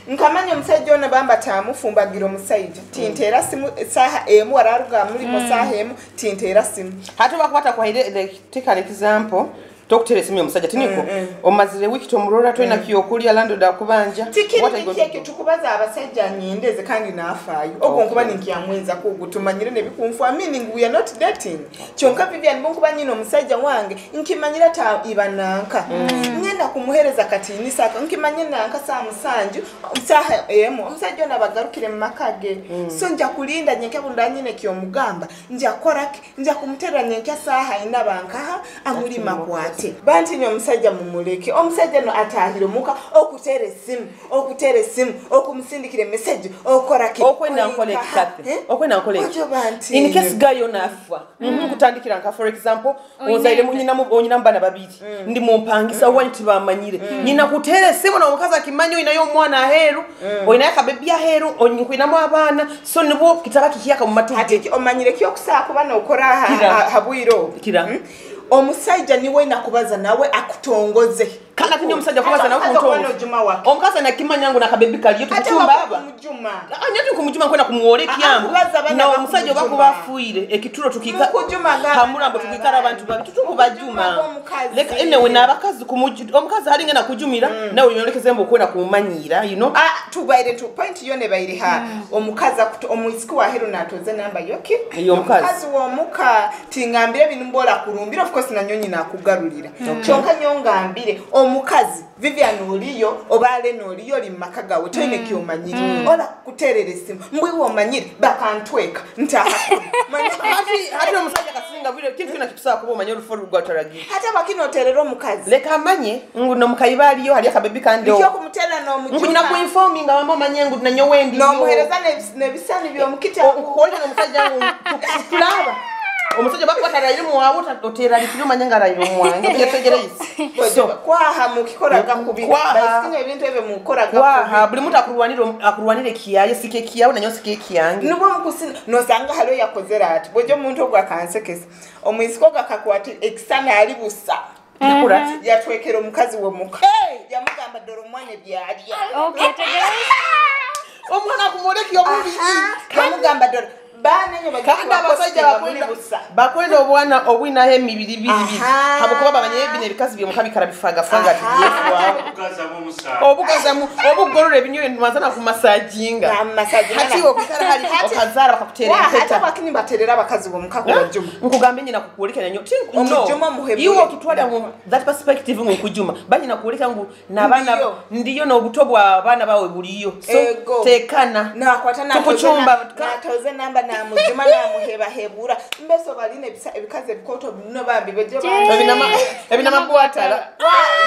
nkamanya musajja ona bamba tamufumbagira omusajja tintera simu saha emu araruga muri mo saha emu tintera simu hata bakwata kwa take an example Doctor Simio musajja tiniko omazire wiki tomurora twena kyokulya lando da kubanja what I got tukubaza abasajja nyendeze kandi nafayo ogo nkuba ninkiyamwenza ko gutumanyire ne bikumfu meaning we are not dating chonka Vivian bonkuba nyino musajja wange nkimanyira ta ibananka ngenda kumuhereza katini saka nkimanye nanka sa musanju saha emo musajja nabagarukire makage so nja kulinda nyenke bundanye ne kyo mugamba nja korake nja kumutera nyenke saha inabanka amuri makwate banti nyo musajja mumuleke omusajja no atahiro muka okutere simu okumusindikire message okorake okwenda nkole kikafe okwenda nkole in case gayo nafa kutandikira nka for example ozaire munyina mbana babiri ndi mumpangisa wanti bamanyire nyina kutere simu na omukazi akimanyo inayo mwana heru oyina akabebi aheru onyikwinamo abana so nibo kitaba kiyaka mu matu ati omanyire kyo kusako bana okora habwiro kira omusajja niwe nakubaza nawe akutongoze kana tinyo omusajja kubaza nawe kuntongo omukazi nakimanya ngo nakabebi kaliyo tukuchumba aba anyati kumujuma kwenda kumuoleki yambo na omusajja obakubafuire ekituro tukika hamulambo tukikara abantu babi tukubajuma leka enewe nabakazi kumujuma omukazi halinga nakujumira nawe yolekeze mbo kwenda kumanyira you know tubaire to point yone baire ha omukazi omuisiki wa hero natoze namba yoki omukazi wo muka tingambire binumbola kurumbira of course nanyonyi nakugarulira chonka nyongambire omukazi Vivian oliyo obale noliyo limakagawe toine kyomanyiri ola kuterere simu mbwe womanyiri bakantweka ntaha hati omusajja kasinga vile kintu kina kitusaba kuba omanyiri oluforu rwataragi hata bakino terero omukazi leka amanye nguno mukayibaliyo hali akabebi kando nikyo kumutera no mujuma nguna ku informing abambo manyengu nanyo wendi no muhereza nebisani byomukita okolera omusajja tulaba omusajja bakwataraire muwawo otera likiro manyangaraire mwange byetegereze so kwaha mukikoraga kubi basikinye ebintu ebe mukoraga kwaha buli mutu akurwanire kiyaye sike kiyawo nanyo sike kiyange nubo mukusina nosanga halo yakozera ati bojo muntu ogwa kansekesa omwisiko gakakwati exana ali busa Nakurati. Yatwekera omukazi womuka. Yamugamba ddala omwana byalya. Okay, tegereza. Omwana kumuleki omubiri. Yamugamba ddala banenyo Kandi abasajja bakwenda obwana obwinaho emibiri bibiri. Habukuba bamanye bino ebikazi byomuka bikala bifagafanga ati yefuwa. Obugolora ebinyo mazana ku masajinga. Hati okukala hali okazara bakakuterera hata bakini baterera abakazi bomuka ku bajuma. Nkugambe nyina kukuolekera nyo. Omujuma muhebule. Iwo kitwala mu that perspective nkujuma. Banyina kuoleka ngu nabana ndiyo n'obuto bwa bana bawe buliyo. So tekana. Na kwatana tukuchumba toze namba na mujuma na muheba hebura. Mbeso baline ebikaze bikoto bino bambi beje bambi. Ebinama bwatala.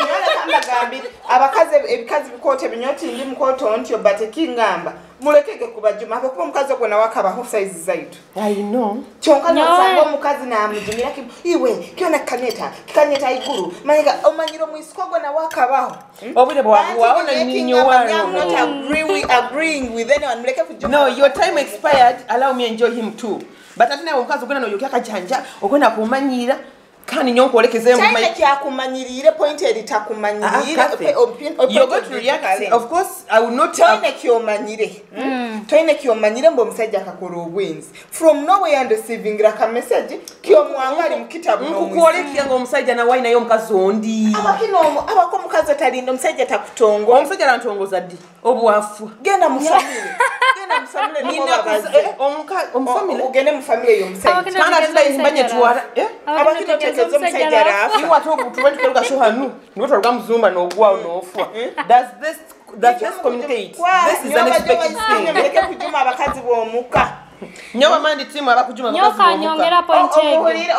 Nyala kamba gambi abakaze ebikazi bikoto binyoti ndi mukoto ntyo bateki ngamba. Mulekeke kubajuma kuba mukazi okona wakabaho size zaitu. I know. Chonka nasanga mukazi na mujumira ki iwe kiona kaneta iguru manyiga omanyiro mwisikogwe na wakabaho. Obwire bwaona ninyo wano. I'm not agreeing with anyone. Muleke kujuma. No, your time expired. Allow me enjoy him too. But atina omukazi ogena no yokyaka janja ogena kumanyira kandi nyonko olekeze mu mai kya kumanyirire point edita kumanyirire you're going to react. Of course I will not toine kyomanyire toine kyomanyire mbo musajja akakora obwenzi from nowhere and receiving like message kyomwangali mukitabu no kukolekya ngo omusajja na wine yo mukazi ondi abakino abako mukazi atalindo musajja takutongo omusajja arantongoza ddi obwafu genda musamire omufamile ugende mu family yo musajja kana tunda imbanye tuwara abakino tekezo musajja rafu iwa to tuwenti keruka shohanu niwo turuga muzumba no gwa no ofwa does this communicate this is an expected thing muleke kujuma abakazi bomuka nyoba mandi timu abakujuma abakazi bomuka nyongera point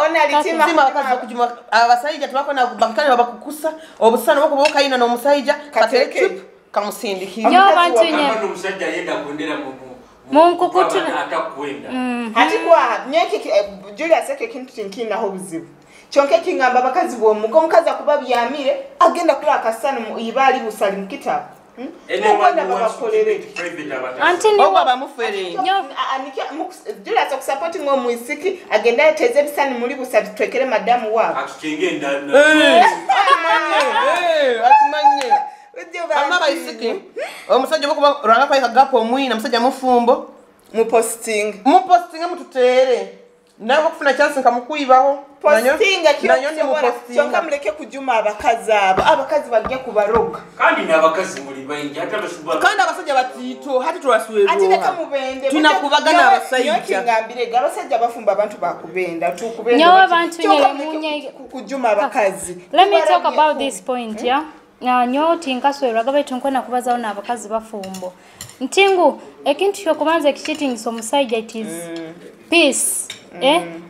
ona litima abakazi bakujuma abasayija tubakona bakukana babakukusa obusana bako boka ina no musayija katereke kamusindikira nyoba ntinye omusajja yenda kwendera mu munkukutu atakwenda hati kwa nyeke Julius eke kintu kinkina ho buzibu chonke kingamba bakazi bomuka omukazi akuba byamire agenda kula akasana mu ibali busali mukitabu Mwanda babakolere Antini baba mufere Julius okusupporting ngo muisiki agenda yateze bisani muri busali twekere madamu wabo akikenge ndana atumanye Ama baisiki omusajja bokuba ranga kwa kagapo mwina musajja mufumbo mu posting mututere nawe kufuna chance nkamukuyibaho postinga kyonka muleke kujuma abakazi bagye kubaroga kandi nabakazi muri bayingi hata bashuba kandi abasajja batito hati twaswero ati leka mubende tunakubagana abasajja ngambire abasajja bafumba abantu bakubenda tukubenda nyowe abantu nyele munye kujuma abakazi let me talk about this point yeah nyoti nkaswera gabetu nkona kubazaho nabakazi bafumbo ntingu ekintu kyokubanza ekichiting so musajja it is peace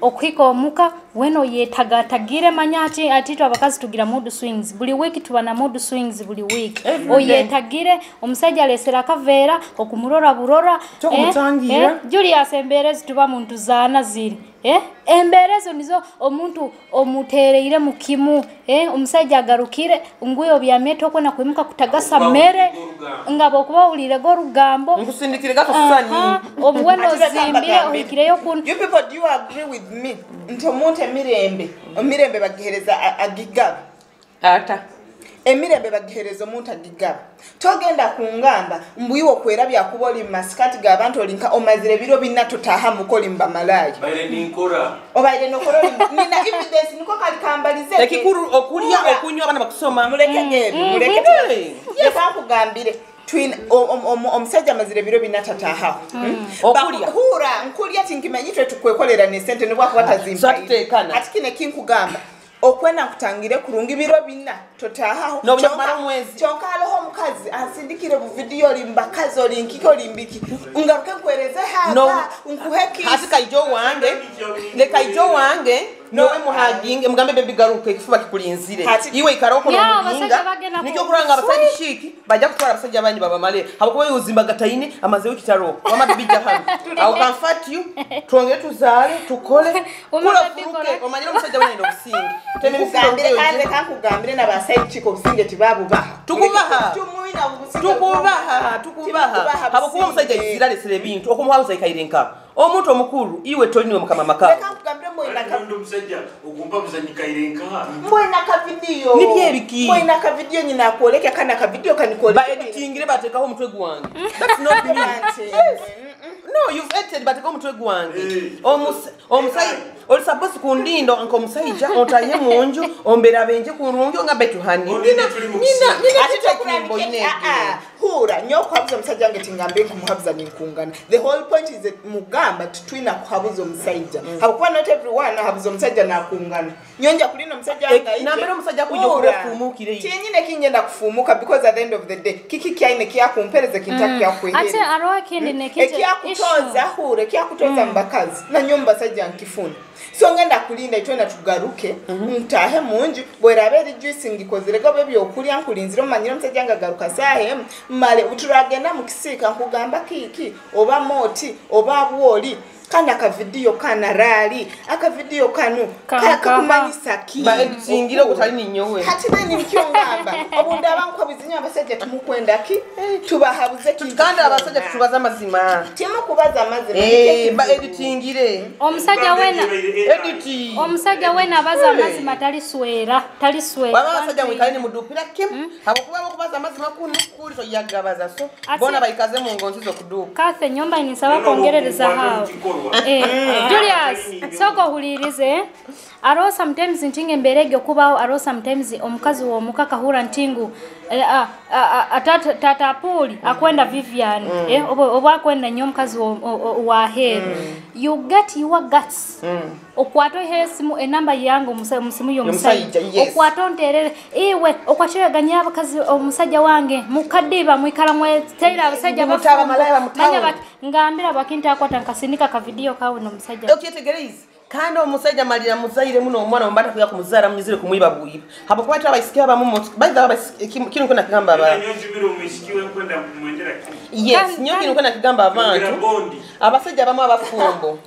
okwika omuka weno yetagatagire manyati atito abakazi tugira mood swings buli week tubana mood swings buli week oyetagire omusajja lesera kavera okumurora burora Julius emberezi tuba muntu zaana ziri emberezo nizo omuntu omutereire mukimu omusajja agarukire nguyo byameto kwena kwimuka kutagasa mere ngabo kuba ulire go rugambo ngusindikire gakusani obweno zimbire ohikireyo kun you people do you agree with me ntomonte mirembe bagihereza agigaba ata emirembe bagihereza omuntu agigaba togenda kungamba mbuyiwo kwera byakuboli maskati gabantu olinka omazire biro binatu taha mukoli mbamalaji bayire ninkora obayire nokoro nina evidence niko kali kambalize ekikuru okulya okunywa abana bakusoma muleke ngebi muleke leka kugambire twin omusajja amazire biro binatataha okulya hura nkulya tinkimanyitwe tukwekolera ne sente nobwa kwata zimpa atikine kinkugamba okwena kutangire kurunga biro bina totahaho chonka aloho mukazi asindikire bu video limbakazi olinkiko limbiki ungaruke kwereza hapa unkuheki hasika ijo wange leka ijo wange nowe muhaginge mugambe baby garuke kifuba kikulinzire iwe ikaroko no muginga nikyo kuranga abasajja shiki bajja kutwara abasajja abanyi baba male habuko yuzimba gatayini amaze wikitaro wama bibijja hano au comfort you twongere tuzale tukole kula furuke omanyira omusajja wene obusingi teme mugambire kandi kankugambire nabasajja chiko obusinge tibabubaha tukubaha habuko omusajja izira lesere bintu okumuhauza ikairenka omuntu omukuru iwe toliniwe mukama maka kankugambire mwena musajja ogumba muzanyika irenka mwena ka video nibye biki mwena ka video nyina akoleka kana ka video kanikoleka ba editingire batekaho umutwe gwange that's not me no you've edited batekaho umutwe gwange omusai oli supposed kundindo anko musajja otaye munju ombera benje kurungi nga betu hani nina atitakimbo ine hura nyoko habuza musajja wange tingambe kumuhabuza ninkungana the whole point is that mugamba tutwina kuhabuza musajja hakuwa not everyone habuza musajja nakungana nyonja kulino musajja wange nambero musajja kujja kurefumukire tinyine kinyenda kufumuka because at the end of the day kiki kyaine kya kumpereze kintaku ya kwehera ate aroa kindi nekije kutoza hure kya kutoza mbakazi na nyumba sajja nkifuna so ngenda kulinda itwena tugaruke mtahe munju bweraberi juice ngikozerega bebyo okulya nkulinzira manyira musajja ngagaruka sahe male uturagenda mukisika nkugamba kiki oba moti oba bwoli kana ka video kana rali aka video kanu Kumanyisa ki ba editingire gutali ninyowe hati nani mkyongamba obunda banko bizinya abasajja tumukwenda ki tubahabuze ki kandi abasajja tubaza mazima timu kubaza mazima ba editingire omusajja wena edit omusajja wena baza mazima tali swera baba abasajja mwikali mudupira kim habakuba bakubaza mazima kuli to yagabaza so bona bayikaze mu ngonzi zo kuduka Kathe nyomba inisaba kongerereza hao Julius soko hulirize aro sometimes ntinge mberege kubaho aro sometimes omukazi wo mukaka hura ntingu tata puli akwenda Vivian obo akwenda nyo mukazi wa heru you get your guts okwato hesimu enamba yango musimu yo musajja okwato nterere iwe okwachira ganya abakazi omusajja wange mukadiba mwikala mwe tera abasajja bafaba malaya mutawa ngambira bakinta akwata nkasinika ka video kawe no musajja okyetegereze kandi omusajja malira muzaire muno omwana ombata kuya kumuzara munyizire kumwiba buyiba habo kwata abayisikia abamu baida kino nkona kigamba aba nyonjibiro mwisikiwe kwenda kumwendera yes nyonjibiro nkona kigamba abantu abasajja abamu abafumbo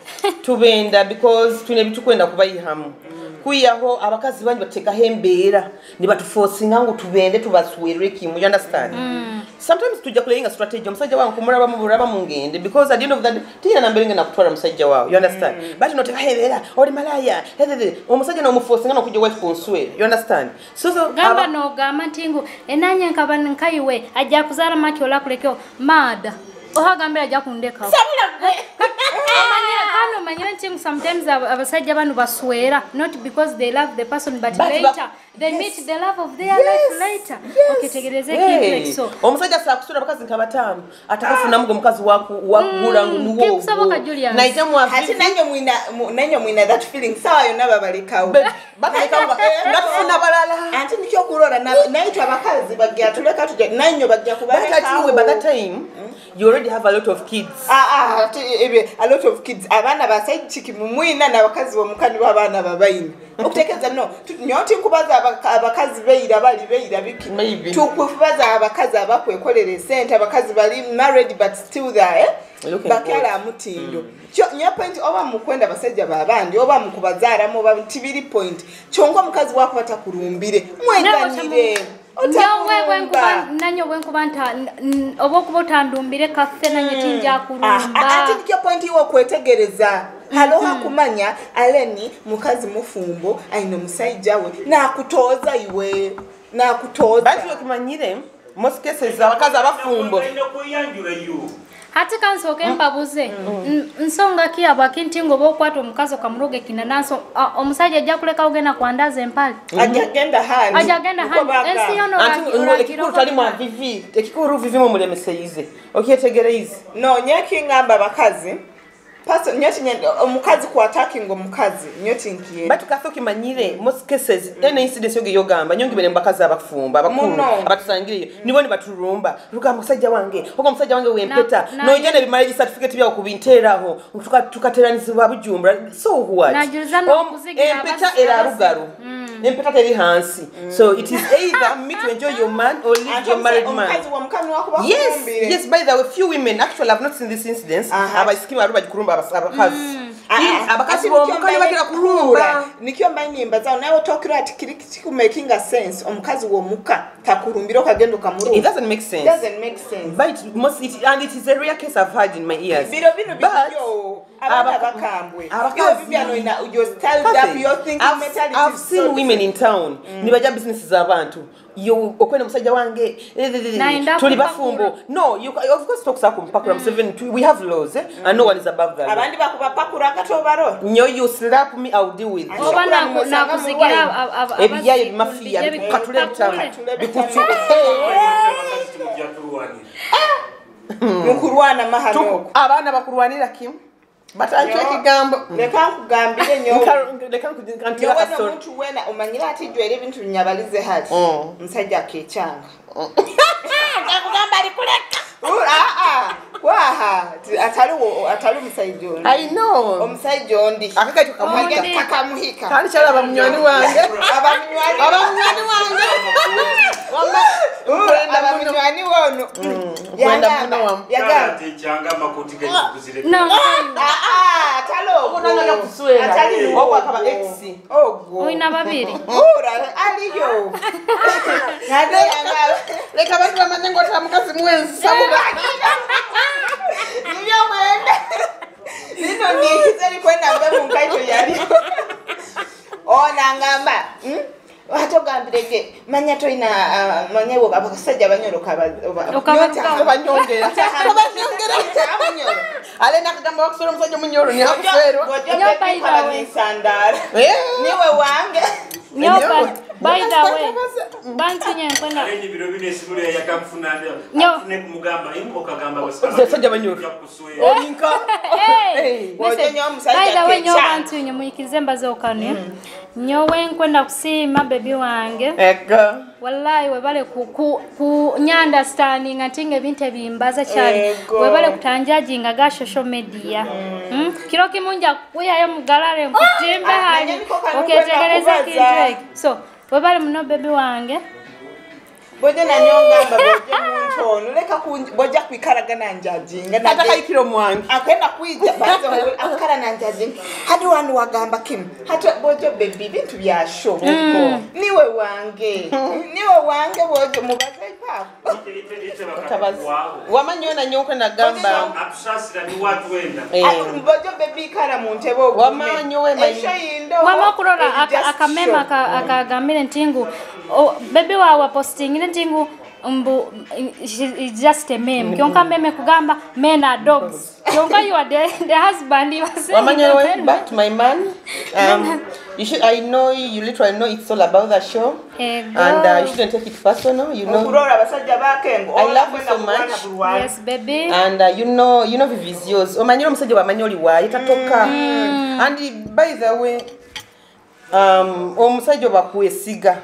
tubenda because tune bitu kwenda kubayihamu kuyaho abakazi banyi bateka hembera ni batuforcinga ngo tubende tubaswerere kimu you understand sometimes tujja kulenga strategy omusajja wangu kumuraba mu buraba mu ngende because at the end of that tina namberenga na kutwala musajja wao you understand but no teka hembera oli malaya omusajja no muforcinga no kujja wife konswere you understand so gamba no gama tingu enanye nkabana nkaiwe ajja kuzara maki ola kulekeo mada ohagambira ajja kundeka Manyira ntingu sometimes abasajja banu baswera not because they love the person but later they meet the love of their life later okitegereze kitu so omusajja sakusura abakazi nkabatano atakafuna mugo mukazi wakugula nuwo na itamu hati nanyo mwina that feeling sawa yona babalikawo bakalikawo ngafuna balala anti nikyo kurora naitwa abakazi bagya tuleka tujja nanyo bagya kubalikawo by that time you already have a lot of kids a lot of kids abana basajiki mumwina na bakazi bomukani babana babayini okutekeza no nyoti kubaza abakazi beira bali beira biki tukubaza abakazi abakwekolere sente abakazi bali married but still there bakala mutindo kyo nya point oba mukwenda basajja babandi oba mukubazara mo babitibiri point chongo mukazi wako batakurumbire mweganire nanyo wenkubanta obokuba ndumbire kafe nanyo tinja kurumba ati nikyo point iwo kwetegereza haloha kumanya aleni mukazi mufumbo aino musajja we nakutoza iwe nakutoza bati okimanyire most cases abakazi abafumbo hati kanso kembabuze nsonga ki abakinti ngo bokwato mukazo kamuroge kinanaso omusajja ajja kuleka ogena kwandaza empali ajagenda hani ensi yono ekikuru tali mwa vivi ekikuru vivi mu mulemeseize okyetegereze no nyaki ngamba bakazi paso nyoti omukazi ku attacking omukazi nyoti nkiye but kathoki manyire most cases ene incident yoge yogamba nyongi bene mbakazi abafumba abakuru abatusangiriye nibo ni baturumba ruka musajja wange oko musajja wange wempeta no jene bi marriage certificate bya kubinteraho tukateranizibwa bujumbura so what empeta era rugaru empeta teri hansi so it is either me to enjoy your man or leave your married man yes by the way few women actually I've not seen this incidents abasikima ruba kurumba abakazi bomukali bakira kurumba nikyo mbanyimba zawo nawe talk right kiri ku making a sense omukazi wo muka kakurumbiro kagendo kamuru. It doesn't make sense. It doesn't make sense. But and it is a rare case I've heard in my ears. Bino yo abakambwe. You're styled up, you're thinking mentality. I've seen women in town. Nibaja businesses abantu. You okwenda musajja wange tuli bafumbo. No, you of course talk sa kumpakura 7 we have laws and no one is above that. Abandi bakubapakura katobaro. Nyo you slap me I'll deal with. Obana nakusigira ebiyaye bimafia katule tamu bikuchu. Mukurwana mahano. Abana bakurwanira kim? Batanchwe kigambo. Leka kugambire nyo. Leka kugantira kasoro. Yo muntu wena umanyira ati jwere ibintu nyabalize hati. Msajja akechanga. Nakugamba ali kuleka. Waha atali musaijondi. I know. Omusaijondi. Akakaito kamuhika. Kakamuhika. Kandi chala abamnywani wange. Abamnywani wange. Abamnywani wono. Kwenda muno wam. Yagati changa makoti gani kuzile. No. Atalo. Unanga kuswera. Atali okwa kaba ex. Ogo. Oina babiri. Aliyo. Nade yanga. Leka bantu bamanengo tamukazi mwenzi sabuga. Niyo mwenda. Nino nikizeli kwenda mbemu mkaito yali. Ona ngamba. Watogambirege manyato ina manyewo abakasajja banyoroka banyongera. Ale nakagamba bakusoro musajja munyoro ni hakufero. Nyoba ibawe sandara. Niwe wange. Nyoba by the way. Bantu nyenkwenda. Ni biro bine simule yakamfuna ndio. Afune kumugamba imbo kagamba basika. Musajja banyoro. Olinka. By the way nyoba bantu nyemuyikize mbazo kane. Nyowe nkwenda kusima baby wange. Eka. Wallahi webale ku nyanda standing atinge binte bimbaza cyane. Webale kutanjajinga ga social media. Kiro kimunja kuyayo mugalare mkutimbe hali. Oketegereza kintu. So, webale muno baby wange. Boje na nyonga boje muntu leka boja kwikaraga nanjajinga nataka ikiro mwangi akenda kwija bazo akara nanjajinga hadi wandu wagamba kim hata boje baby bintu bya show niwe wange boje mubaze ipapo tabazi wamanyona nyoko na gamba absasira ni watu wenda boje baby kara muntebo wamanyowe wamakurora akamema akagambire ntingu baby wa posting ntingu it's just a meme. Kionka meme kugamba men are dogs. Kionka you are the husband. You are saying back to my man. I know you literally know it's all about the show. And you shouldn't take it personal. You know. I love you so much. Yes, baby. And you know vivizios. Omanyiro musajja wa manyoli wa itatoka. And by the way, omusajja bakwesiga.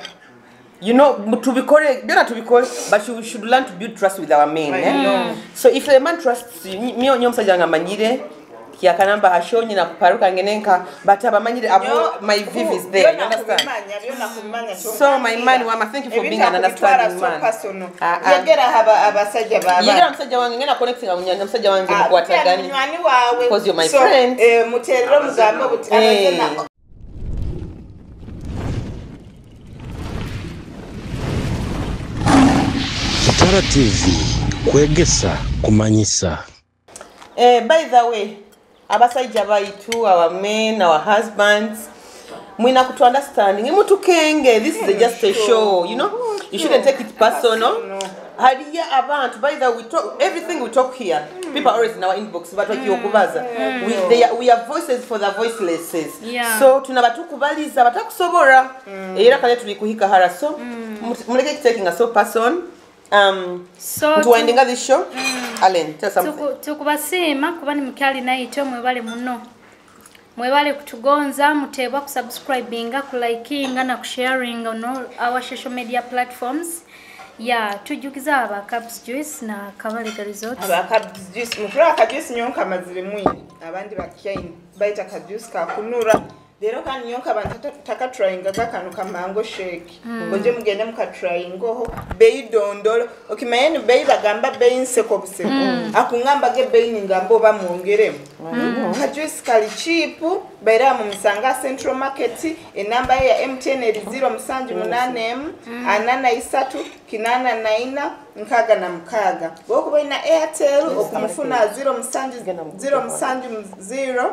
You know, to be correct, but we should learn to build trust with our men. So if a man trusts you, me on musajja ngambanyire kia kanamba hashonyi na kuparuka ngenenka but abamanyire my viv is there, you understand? So my man wama, thank you for being an understanding man. Yagera haba abasajja baba. Yagera musajja wange ngena connecting amunyanya musajja wange mukwata gani? Because you're my friend. Muterero mugambo buti abazena. Kitara TV, Kwegesa, Kumanyisa. By the way, abasajja baitu, our men, our husbands, mwina kutu understanding. Imutu kenge, this is just a show, you know? You shouldn't take it personal. Hadiya abantu, by the way, everything we talk here, people are always in our inbox, but we are voices for the voicelesses. So tunabatukubaliza batakusobora. Era kale tulikuhika hara so muleke taking us so person. So to ending this show, Allen, tell something. Tukubasima kuba ni mkyali naito mwebale muno. Mwebale kutugonza, mutebwa kusubscribinga, kulikinga na kusharinga on all our social media platforms. Tujukiza aba Cabs Juice na Kabalega Resort. Aba Cabs Juice, mufura ka juice nyonka mazire mwini. Abandi bakyaini baita ka juice ka kunura. Lero kandi nyo kabantu takatryinga kakano ka mango shake. Oje mugende mukatryingoho beyi dondolo. Okimayeni beyi bagamba beyi nseko buseko. Akungamba ge beyi ningambo bamwongeremu. Juice kali cheap bayira mu Musanga Central Market enamba ya MTN 078 anana 3 kinana 9 nkaga na mkaga. Boko bayina Airtel okumufuna 0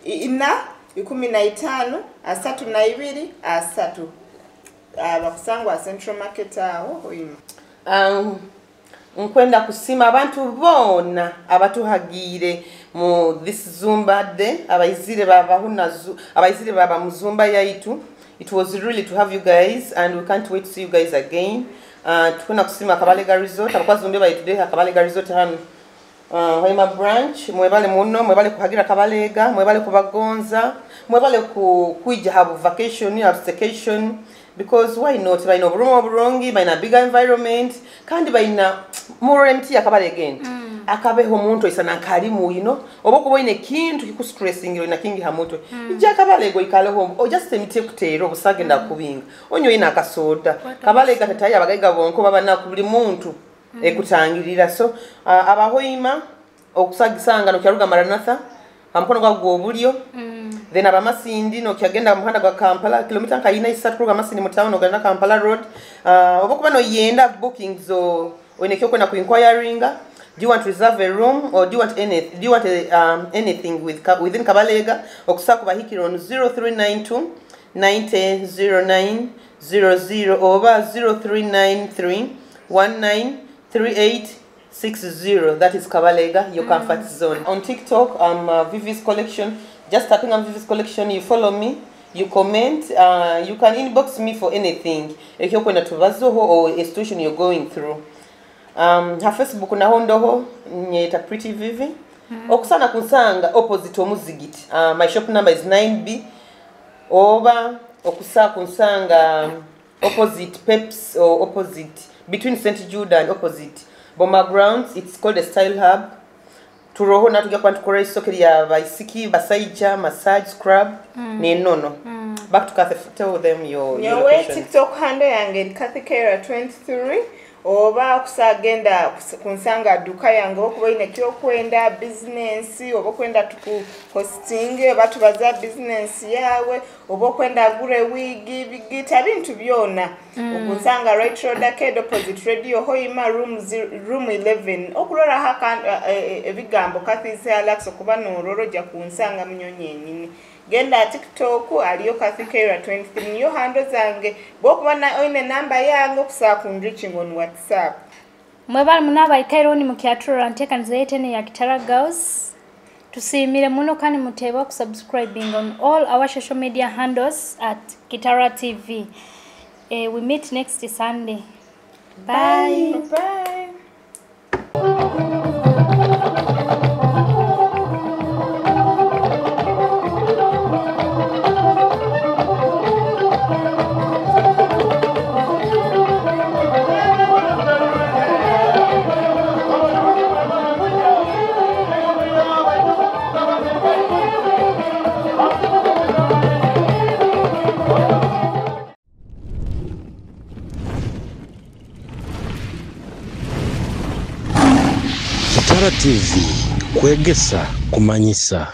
ina 15 asatu na 2 asatu bakusangwa Central Market aho hoima. Nkwenda kusima abantu bona abatuhagire mu this Zumba day abayizire baba muzumba yaitu. It was really to have you guys and we can't wait to see you guys again. Tukuna kusima Kabalega Resort abakwazi bayi today Kabalega Resort hano Hoima branch mwebale muno mwebale kuhagira Kabalega mwebale kubagonza mwebale kuija have vacation have staycation because why not by no burongi by na bigger environment kandi by na more empty akabale again akabeho muntu isana kalimu oboko boine kintu kiku stressing ina kingi hamutwe ija Kabalego ikale home o just emite kutero busagenda kubinga onyo ina akasoda Kabalega tataya abagaiga bonko baba na kubuli muntu ekutangirira so abahoima okusagisanga no kyaruga Maranatha amkono gwa gobulyo then abamasindi no kyagenda muhanda gwa Kampala kilomita nkayina 3 kuruga masindi mu town ogenda Kampala road obokuba no yenda bookings o wenekyo kwenda ku inquiringa. Do you want to reserve a room or do you want anything within Kabalega okusaku bahikiro on 0392 900900 over 0393 193860. That is Kabalega, your comfort zone. On TikTok, Vivi's Collection. Just tapping on Vivi's Collection, you follow me, you comment, you can inbox me for anything. If you're going to Vazoho or a situation you're going through. Her Facebook na hondoho nyeta Pretty Vivi. Okusana kunsanga opposite omuzigiti. My shop number is 9B. Over okusa kunsanga opposite Peps or opposite between St. Jude and opposite Boma Grounds. It's called a Style Hub. Turoho na tujja kwantukora isokeri ya obaisiki, basaija, massage, scrub, nono. Back to Kathy, tell them your location. TikTok handle yange Kitara 23 oba kusagenda kunsanga duka yange okuba ine kyo kwenda business oba kwenda tuku hosting batu baza business yawe oba kwenda gure wigi bigita bintu byona okunsanga right road arcade opposite radio Hoima room 11 okulora haka ebigambo Kathy Alex okuba nororo ja kunsanga mnyonyenyi. Genda TikTok aliyo Kitara 23 niyo handle zange bokuba na oine namba yange kusa kunreaching on WhatsApp. Mwebale munaba ikaironi mukiatura nteka nzeyetene ya Kitara Girls. Tusimire muno kandi muteba kusubscribing on all our social media handles at Kitara TV. We meet next Sunday. Bye. Bye. Kitara TV, Kwegesa, Kumanyisa.